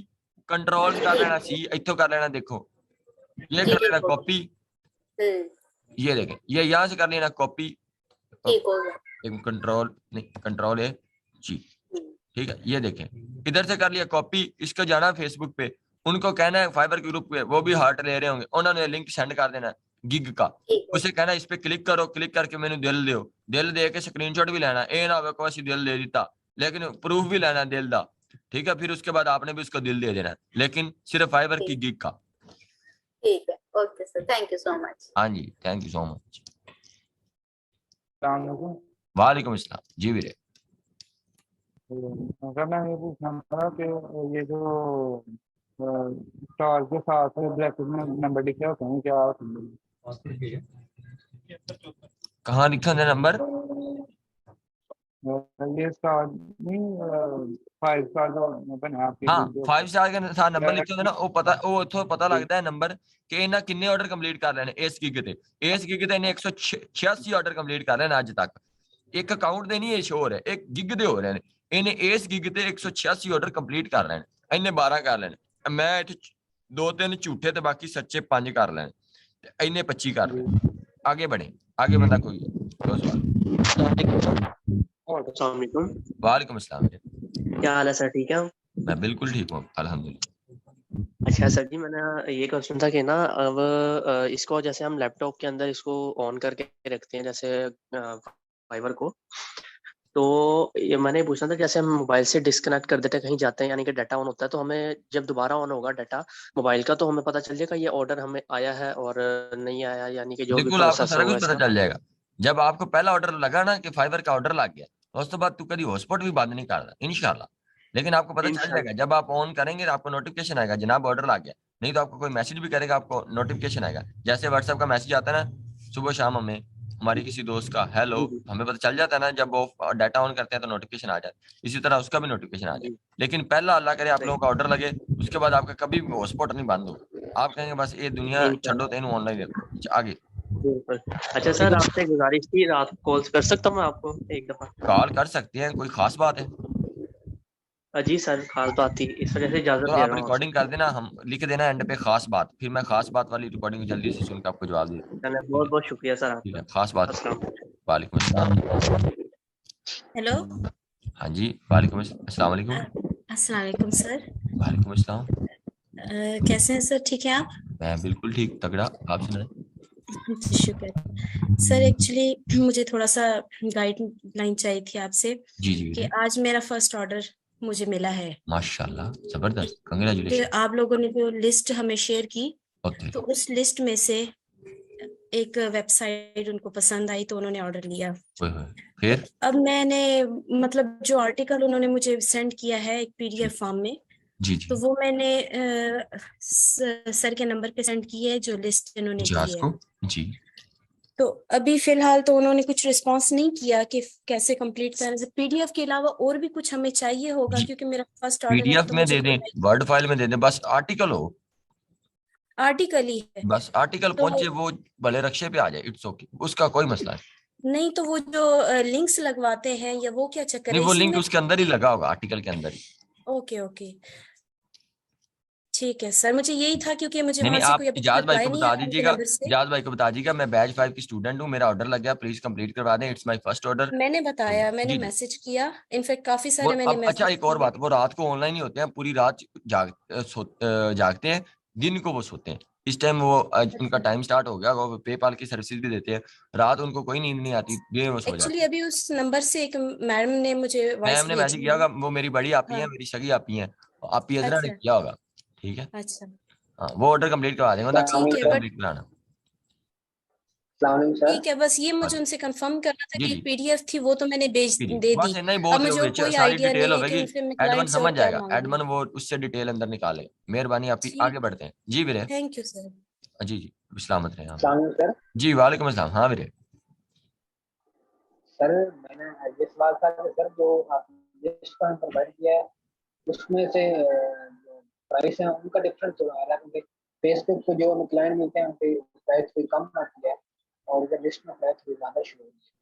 कंट्रोल कर लेना सी, इत्थों कर लेना, देखो ये कर लेना कॉपी, ये देखें ये यहाँ से कर लेना कॉपी, ठीक हो गया, एक कंट्रोल नहीं कंट्रोल है जी, ठीक है। ये देखें इधर से कर लिया कॉपी, इसको जाना फेसबुक पे, उनको कहना है फाइबर के ग्रुप पे, वो भी हार्ट ले रहे होंगे, उन्होंने लिंक सेंड कर देना गिग का, उसे कहना इस पे क्लिक करो, क्लिक करके मैंने दिल दो, दिल दे के स्क्रीनशॉट भी लेना, ए ना हो कि दिल दे दिता, लेकिन प्रूफ भी लेना दिल दा, ठीक है। फिर उसके बाद आपने भी उसको दिल दे देना, लेकिन सिर्फ फाइबर की गिग का। ठीक है, okay sir, thank you so much. हाँ जी, थैंक यू सो मच। वालेकुम अस्सलाम जी वीरे। सर मैं ये पूछना था कि ये जो स्टार के साथ ब्रैकेट में नंबर लिखे होते हैं क्या होते हैं? कहाँ लिखा है नंबर? ये स्टार नहीं 5 स्टार जो बना आपके, हाँ 5 स्टार के साथ नंबर लिखे होते ना, वो पता वो इत्थों पता लगता है नंबर कि इन्हें किन्ने ऑर्डर कंप्लीट कर लेने इस गिग ते। इस गिग ते इन्हें 186 ऑर्डर कंप्लीट कर लेने अज तक। एक अकाउंट दे नहीं ये शो हो रहा है, एक गिग दे हो रहे हैं। इन्हें इस गिग ते 186 ऑर्डर कंप्लीट कर लेने, इन्हें 12 कर लेने, मैं इत्थे 2-3 झूठे ते बाकी सच्चे 5 कर लेने, इन्हें 25 कर लेने। आगे बढ़े, आगे बंदा कोई है? दो सवाल। वालेकुम अस्सलाम, क्या हाल है सर? ठीक है, मैं बिल्कुल ठीक हूँ अल्हम्दुलिल्लाह। अच्छा सर जी, मैंने ये क्वेश्चन था कि ना अब इसको जैसे हम लैपटॉप के अंदर इसको ऑन करके रखते हैं जैसे फाइबर को, तो ये मैंने पूछना था जैसे हम मोबाइल से डिस्कनेक्ट कर देते हैं कहीं जाते हैं, यानी कि डाटा ऑन होता है, तो हमें जब दोबारा ऑन होगा डाटा मोबाइल का तो हमें पता चल जाएगा ये ऑर्डर हमें आया है और नहीं आया, यानी कि जो भी बिल्कुल आपको प्रोसेस सारा होगा कुछ पता इसका। चल जाएगा। जब आपको पहला ऑर्डर लगा ना कि फाइबर का ऑर्डर लग गया, उस तो बाद तू कभी हॉटस्पॉट भी बंद नहीं करना इंशाल्लाह। लेकिन आपको पता चल जाएगा जब आप ऑन करेंगे तो आपको नोटिफिकेशन आएगा जनाब ऑर्डर लग गया। नहीं तो आपको कोई मैसेज भी करेगा, आपको नोटिफिकेशन आएगा। जैसे व्हाट्सएप का मैसेज आता है ना सुबह शाम, हमें हमारी किसी दोस्त का हेलो, हमें पता चल जाता है ना जब वो डाटा ऑन करते हैं तो नोटिफिकेशन आ जाता है, इसी तरह उसका भी नोटिफिकेशन आ जाए। लेकिन पहला अल्लाह करे आप लोगों का ऑर्डर लगे, उसके बाद आपका कभी भी हॉटस्पॉट नहीं बंद हो, आप कहेंगे बस ये दुनिया छो तेन ऑनलाइन देखो आगे। अच्छा सर, आपसे गुजारिश थी, रात को कॉल कर सकता हूँ मैं आपको एक दफा? कॉल कर सकते हैं, कोई खास बात है? जी सर, खास बात थी, इस वजह से इजाजत तो ले आप रहा हूँ रिकॉर्डिंग कर देना, हम लिख देना एंड पे खास बात, फिर मैं खास बात वाली रिकॉर्डिंग जल्दी से सुन के आपको जवाब दे दूँ। आपसे। बहुत बहुत शुक्रिया सर ठीक आपका। है, खास बात। अस्सलाम वालेकुम। वालेकुम अस्सलाम। हेलो। हाँ जी, वालेकुम अस्सलाम वालेकुम। अस्सलाम वालेकुम सर। वालेकुम अस्सलाम। कैसे हैं सर? ठीक है आप? मैं बिल्कुल ठीक तगड़ा, आप सुनाएं। जी, शुक्र। सर एक्चुअली मुझे थोड़ा सा गाइडलाइन चाहिए थी आपसे जी जी कि जी। आज मेरा फर्स्ट ऑर्डर मुझे मिला है। माशाल्लाह, जबरदस्त, तो कंग्रेचुलेशन। आप लोगों ने जो लिस्ट हमें शेयर की, ओके। तो उस लिस्ट में से एक वेबसाइट उनको पसंद आई तो उन्होंने ऑर्डर लिया। फिर अब मैंने मतलब जो आर्टिकल उन्होंने मुझे सेंड किया है एक पीडीएफ फॉर्म में, जी तो जी वो मैंने सर के नंबर पे सेंड की है जो लिस्ट इन्होंने दी जहाज है। को जी। तो अभी फिलहाल तो उन्होंने कुछ रिस्पांस नहीं किया कि कैसे कंप्लीट करना है। पीडीएफ के अलावा और भी कुछ हमें चाहिए होगा जी क्योंकि मेरा फर्स्ट ऑर्डर है पीडीएफ तो में मुझे दे दें, वर्ड फाइल में दे दें, बस आर्टिकल हो, आर्टिकल ही है। बस आर्टिकल तो पहुंचे, वो भले रक्शे पे आ जाए, इट्स ओके, उसका कोई मसला नहीं। नहीं तो वो जो लिंक्स लगवाते हैं या वो क्या चक्कर नहीं, है वो इसी लिंक में? उसके अंदर ही लगा होगा, आर्टिकल के अंदर ही। ओके ओके, ठीक है सर, मुझे यही था क्योंकि मुझे नहीं वहां नहीं, से आप कोई अभी तक इजाज भाई रिप्लाई को नहीं बता आया उनके दीजिएगा, नंबर से। इजाज भाई को बता दीजिएगा मैं बैच 5 की स्टूडेंट हूँ, मेरा ऑर्डर लग गया, प्लीज कंप्लीट करवा दें, इट्स माय फर्स्ट ऑर्डर। मैंने बताया, मैंने जी जी। मैसेज किया, इनफैक्ट काफी वो सारे मैंने अब अच्छा, मैसेज एक और किए। बात, वो रात को ऑनलाइन ही होते हैं, पूरी रात जागते हैं, दिन को वो सोते हैं। इस टाइम वो उनका टाइम स्टार्ट हो गया, वो पेपाल की सर्विसेज भी देते हैं, रात उनको कोई नींद नहीं आती, दिन में वो सो एक्चुअली जाते हैं। अभी उस नंबर से एक मैडम ने मुझे मैम वॉइस ने मैसेज भेजी किया है। होगा, वो मेरी बड़ी आपी है, हाँ, मेरी सगी आपी है, आपी अजरा ने अच्छा किया होगा। ठीक है, अच्छा, हाँ वो ऑर्डर कंप्लीट करवा देंगे, ठीक है, बट कंप्लीट कराना। ठीक है, बस ये मुझे उनसे कंफर्म करना था जी कि जी पीडीएफ थी वो तो मैंने जी जी, दे बस दी। इतना ही अब बहुत है, मुझे वो कोई सारी आइडिया डिटेल नहीं हो है कि गई, फिर मैं एडमन क्लाइंट से और समझ क्या जाएगा, मांगू। एडमन वो उससे डिटेल अंदर निकालेगा। मेहरबानी, आप ही आगे ठीक, बढ़ते हैं जी वीरे। Thank you sir. जी जी, सलामत रहे आप। जी वालेकुम अस्सलाम। हाँ वीरे। सर मैंने ये सवाल था कि सर जो आपने लिस्ट का प्रोवाइड किया है उसमें से जो प्राइस है उनका डिफरेंस हो रहा है, क्योंकि फेसबुक पे जो हमें क्लाइंट मिलते हैं उनकी प्राइस कोई कम आती है और इधर लिस्ट में प्राइस कोई ज्यादा शुरू होती है,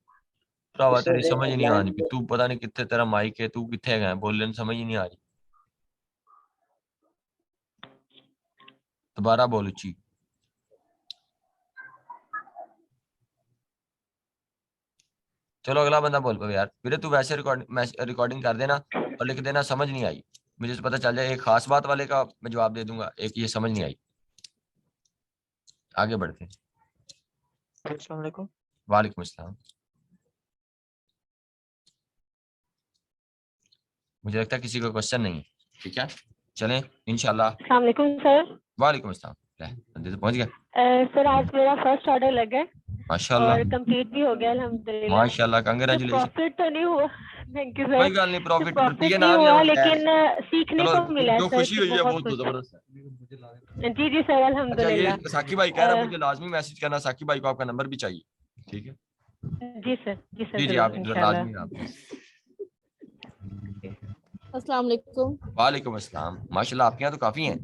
भरावा इस तेरी वजह समझ से ही नहीं आ क्लाइंट रही, तू पता नहीं कितने तेरा माइक है, तू कितने गए बोलने समझ ही नहीं आ रही, दोबारा बोल उची। चलो अगला बंदा बोल पाओ यार, फिर तू वैसे रिकॉर्डिंग कर देना और लिख देना समझ नहीं आई, मुझे तो पता चल जाए, एक खास बात वाले का मैं जवाब दे दूंगा, एक ये समझ नहीं आई। आगे बढ़ते हैं। अस्सलाम वालेकुम। वालेकुम अस्सलाम। मुझे लगता है किसी को क्वेश्चन नहीं है, ठीक है, चलें इंशाल्लाह। अस्सलाम वालेकुम सर। वालेकुम अस्सलाम। बंदे तो पहुंच गया। सर आज मेरा फर्स्ट ऑर्डर लगा है माशाल्लाह और कंप्लीट भी हो गया अल्हम्दुलिल्लाह। माशाल्लाह, तो कंग्रेचुलेशन। प्रॉफिट तो नहीं हुआ, थैंक यू कोई सर। गल नहीं, तो प्रॉफिट प्रॉफिट ना नहीं भी हुआ हो, लेकिन सीखने चलो को मिला है जो सर खुशी कि हुई है बहुत बहुत कुछ। जबरदस्त है। जी जी सर, अच्छा ये अल्हम्दुलिल्लाह। साकी भाई कह रहा है मुझे लाजमी मैसेज करना, साकी भाई को आपका नंबर भी चाहिए, ठीक है। जी सर, जी सर, जी जी, आप जरूर इंशाल्लाह। लाजमी आप। अस्सलाम वालेकुम। वालेकुम अस्सलाम। माशाल्लाह आपके यहाँ तो काफी हैं।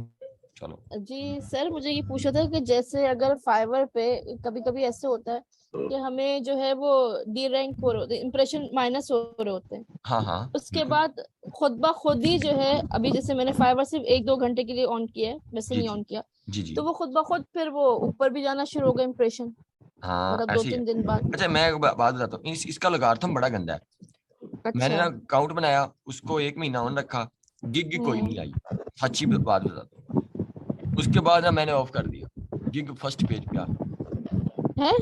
चलो जी सर, मुझे ये पूछा था कि जैसे अगर फाइवर पे कभी कभी ऐसे होता है कि हमें जो है वो डी रैंक हो रहे होते हैं, इंप्रेशन माइनस हो रहे होते हैं, हाँ हाँ उसके बिल्कुल। बाद खुद ब खुद ही जो है, अभी जैसे मैंने फाइवर सिर्फ 1-2 घंटे के लिए ऑन किया है, वैसे जी नहीं जी ऑन किया, जी जी तो वो खुद ब खुद फिर वो ऊपर भी जाना शुरू हो गया इंप्रेशन, हाँ मतलब ऐसे ही है। 2-3 दिन बाद। अच्छा मैं एक बात बताता हूँ, इसका लॉगरिथम बड़ा गंदा है। मैंने अच्छा। ना अकाउंट बनाया, उसको 1 महीना ऑन रखा, गिग कोई नहीं आई, सच्ची बात बताता हूँ। उसके बाद ना मैंने ऑफ कर दिया, गिग फर्स्ट पेज पे आ। है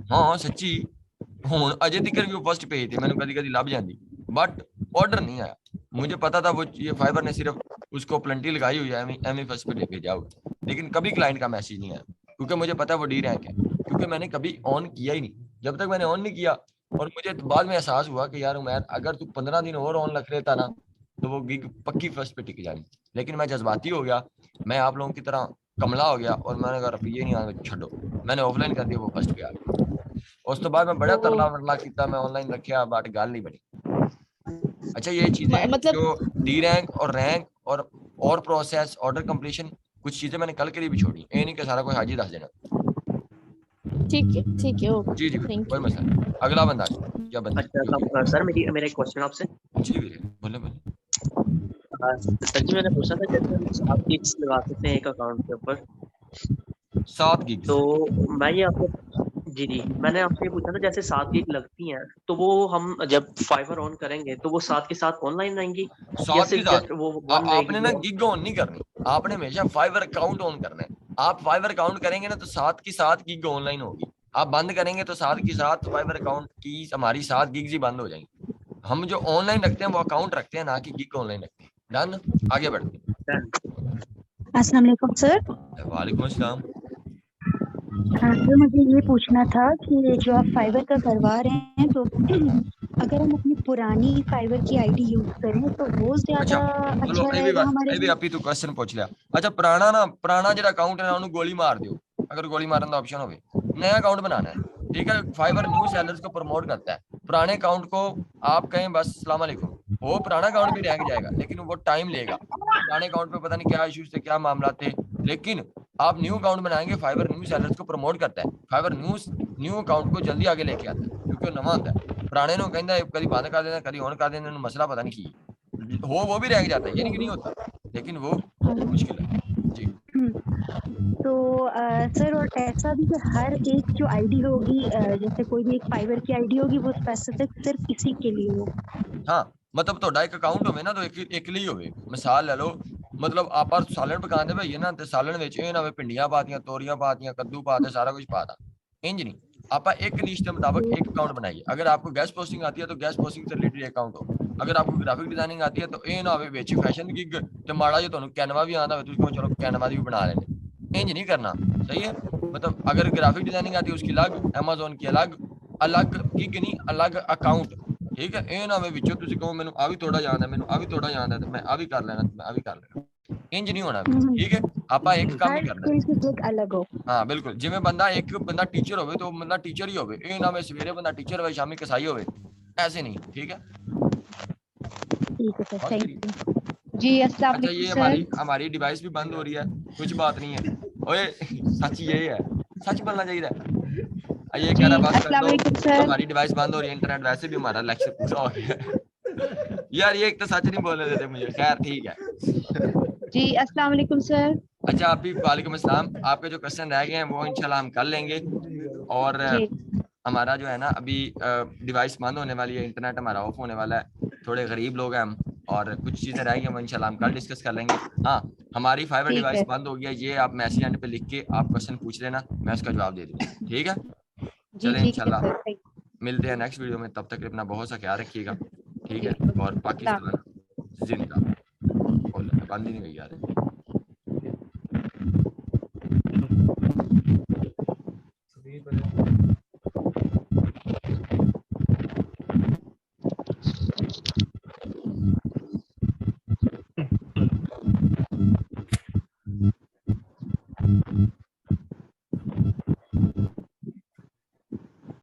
हाँ सच्ची, हूँ अजय दिक्कत भी फर्स्ट पेज थे, मैंने कभी कभी लभ जाती, बट ऑर्डर नहीं आया। मुझे पता था वो ये फाइबर ने सिर्फ उसको प्लंटी लगाई हुई है, एम फर्स्ट पे भेजा हुआ, लेकिन कभी क्लाइंट का मैसेज नहीं आया, क्योंकि मुझे पता है वो डी रैंक है, क्योंकि मैंने कभी ऑन किया ही नहीं। जब तक मैंने ऑन नहीं किया। और मुझे बाद में एहसास हुआ कि यार उमैर अगर तू 15 दिन और ऑन रख लेता ना तो वो गिग पक्की फर्स्ट पे टिक जानी। लेकिन मैं जज्बाती हो गया, मैं आप लोगों की तरह कमला हो गया और मैंने कहा ये नहीं आगे छो, मैंने ऑफलाइन कर दिया, वो फर्स्ट पे आ गया। उस तो बाद मैं बड़ा तरला वरला किया, मैं ऑनलाइन रखा बट गल नहीं बनी। अच्छा ये चीजें मतलब जो डी रैंक और रैंक और प्रोसेस ऑर्डर कंप्लीशन कुछ चीजें मैंने कल के लिए भी छोड़ी, ये नहीं कि सारा कोई हाजी दस देना। ठीक है ओके जी जी थैंक कोई यू। मसला नहीं। अगला बंदा क्या बंदा? अच्छा सर मेरा एक क्वेश्चन आपसे। जी बोले सर जी मैंने पूछा था जैसे हम 7 गिग्स लगा सकते हैं एक अकाउंट के ऊपर, 7 गिग्स तो मैं ये आपको जी मैंने आपसे ये पूछा था जैसे 7 गिग लगती हैं तो वो हम जब फाइवर ऑन करेंगे तो वो साथ के साथ ऑनलाइन आएंगी या 7 के सिर्फ साथ जस्ट वो आपने ना गिग ऑन नहीं करनी, आपने हमेशा फाइवर अकाउंट ऑन करना है। आप फाइवर अकाउंट करेंगे ना तो साथ की साथ गिग ऑनलाइन होगी, आप बंद करेंगे तो साथ के साथ फाइवर अकाउंट की हमारी 7 गिग्स ही बंद हो जाएंगी। हम जो ऑनलाइन रखते हैं वो अकाउंट रखते हैं, ना कि गिग ऑनलाइन रखते हैं। डन, आगे बढ़ते हैं। अस्सलाम वालेकुम सर। वालेकुम अस्सलाम। हाँ सर मुझे ये पूछना था कि जो आप फाइबर का करवा रहे हैं तो अगर हम अपनी पुरानी फाइबर की आईडी यूज करें तो वो ज्यादा अच्छा रहेगा हमारे लिए। अभी तू क्वेश्चन पूछ लिया। अच्छा पुराना जो अकाउंट है ना उन्हें गोली मार दियो, अगर गोली मारने का ऑप्शन होवे, नया अकाउंट बनाना है। ठीक है, फाइबर न्यू सेलर्स को प्रमोट करता है। पुराने अकाउंट को आप कहें बस अस्सलाम वालेकुम, वो पुराना अकाउंट भी रह जाएगा लेकिन वो टाइम लेगा। पुराने अकाउंट पे पता नहीं क्या इश्यूज थे, क्या मामला थे, लेकिन आप न्यू अकाउंट बनाएंगे। फाइबर न्यू सेलर्स को प्रमोट करता है, फाइबर न्यू अकाउंट को जल्दी आगे लेके आता है क्योंकि वो नवा होता है। पुराने नो कहता है कभी बंद कर देना कभी ऑन कर देना, मसला पता नहीं की वो भी रह जाता है, ये नहीं होता, लेकिन वो मुश्किल है जी। तो सर और ऐसा भी कि हर एक जो आईडी होगी जैसे कोई भी एक फाइबर की आईडी होगी वो स्पेसिफिक सिर्फ इसी के लिए हो। हाँ मतलब तो एक अकाउंट होवे ना तो एक ਲਈ ਹੋਵੇ। मिसाल ले लो, मतलब आप सालन पकाने भाई ना ते सालन ਵਿੱਚ ਇਹ ਨਾ ਹੋਵੇ भिंडियां पातियां तोरियां पातियां कद्दू पाते सारा कुछ पाता, इंज नहीं। आप एक नीश के मुताबिक एक अकाउंट बनाइए। अगर आपको गैस पोस्टिंग आती है तो गैस पोस्टिंग से रिलेटेड अकाउंट हो, अगर आपको ग्राफिक डिजाइनिंग आती है तो ये ना होवे ਵਿੱਚ फैशन गिग ते माड़ा जो ਤੁਹਾਨੂੰ कैनवा भी आंदा होवे ਤੁਸੀਂ ਕਹੋ चलो कैनवा दी भी बना लेने, इंज नहीं करना। सही है, मतलब अगर ग्राफिक डिजाइनिंग आती है उसकी अलग, Amazon की अलग गिग नहीं अलग अकाउंट। ठीक है, ਇਹ ਨਾ ਹੋਵੇ ਵਿੱਚੋਂ ਤੁਸੀਂ ਕਹੋ ਮੈਨੂੰ ਆ ਵੀ ਥੋੜਾ ਯਾਦ ਹੈ, ਮੈਨੂੰ ਆ ਵੀ ਥੋੜਾ ਯਾਦ ਹੈ ਤੇ ਮੈਂ ਆ ਵੀ ਕਰ ਲੈਣਾ ਤੇ ਮੈਂ ਆ ਵੀ ਕਰ ਲੈਣਾ, ਇੰਜ ਨਹੀਂ ਹੋਣਾ। ਠੀਕ ਹੈ, ਆਪਾਂ ਇੱਕ ਕੰਮ ਹੀ ਕਰਨਾ है अलग हो। हाँ बिल्कुल, जिवें बंदा एक बंदा टीचर होवे तो बंदा टीचर ही होवे, ਇਹ ਨਾ ਹੋਵੇ ਸਵੇਰੇ बंदा टीचर होवे शामी कसाई होवे, ऐसे नहीं। ठीक है सर, थैंक यू जी। अस्सलाम अच्छा वालेकुम ये सर। हमारी डिवाइस भी बंद हो रही है, कुछ बात नहीं है। ओए सच यही है, सच बोलना चाहिए। ये कह रहा बात कर लो, हमारी डिवाइस बंद हो रही है, इंटरनेट वैसे भी हमारा लेक्चर पूरा हो गया। यार ये एक तो सच नहीं बोलने देते मुझे, खैर ठीक है जी। अस्सलाम वालेकुम सर। अच्छा आप भी वालेकुम अस्सलाम। आपके जो क्वेश्चन रह गए हैं वो इंशाल्लाह हम कर लेंगे। और हमारा जो है ना अभी डिवाइस बंद होने वाली है, इंटरनेट हमारा ऑफ होने वाला है, थोड़े गरीब लोग हैं हम और कुछ चीज़ें रह गई हैं वो इंशाल्लाह हम कल डिस्कस कर लेंगे। हाँ हमारी फाइबर डिवाइस बंद हो गया, ये आप मैसेज एंड पे लिख के आप क्वेश्चन पूछ लेना, मैं उसका जवाब दे दूँगा। ठीक है, चलें इंशाल्लाह मिलते हैं नेक्स्ट वीडियो में, तब तक अपना बहुत सा ख्याल रखिएगा। ठीक है, और पाकिस्तान जिंदाबाद। बंद ही नहीं हुई यार।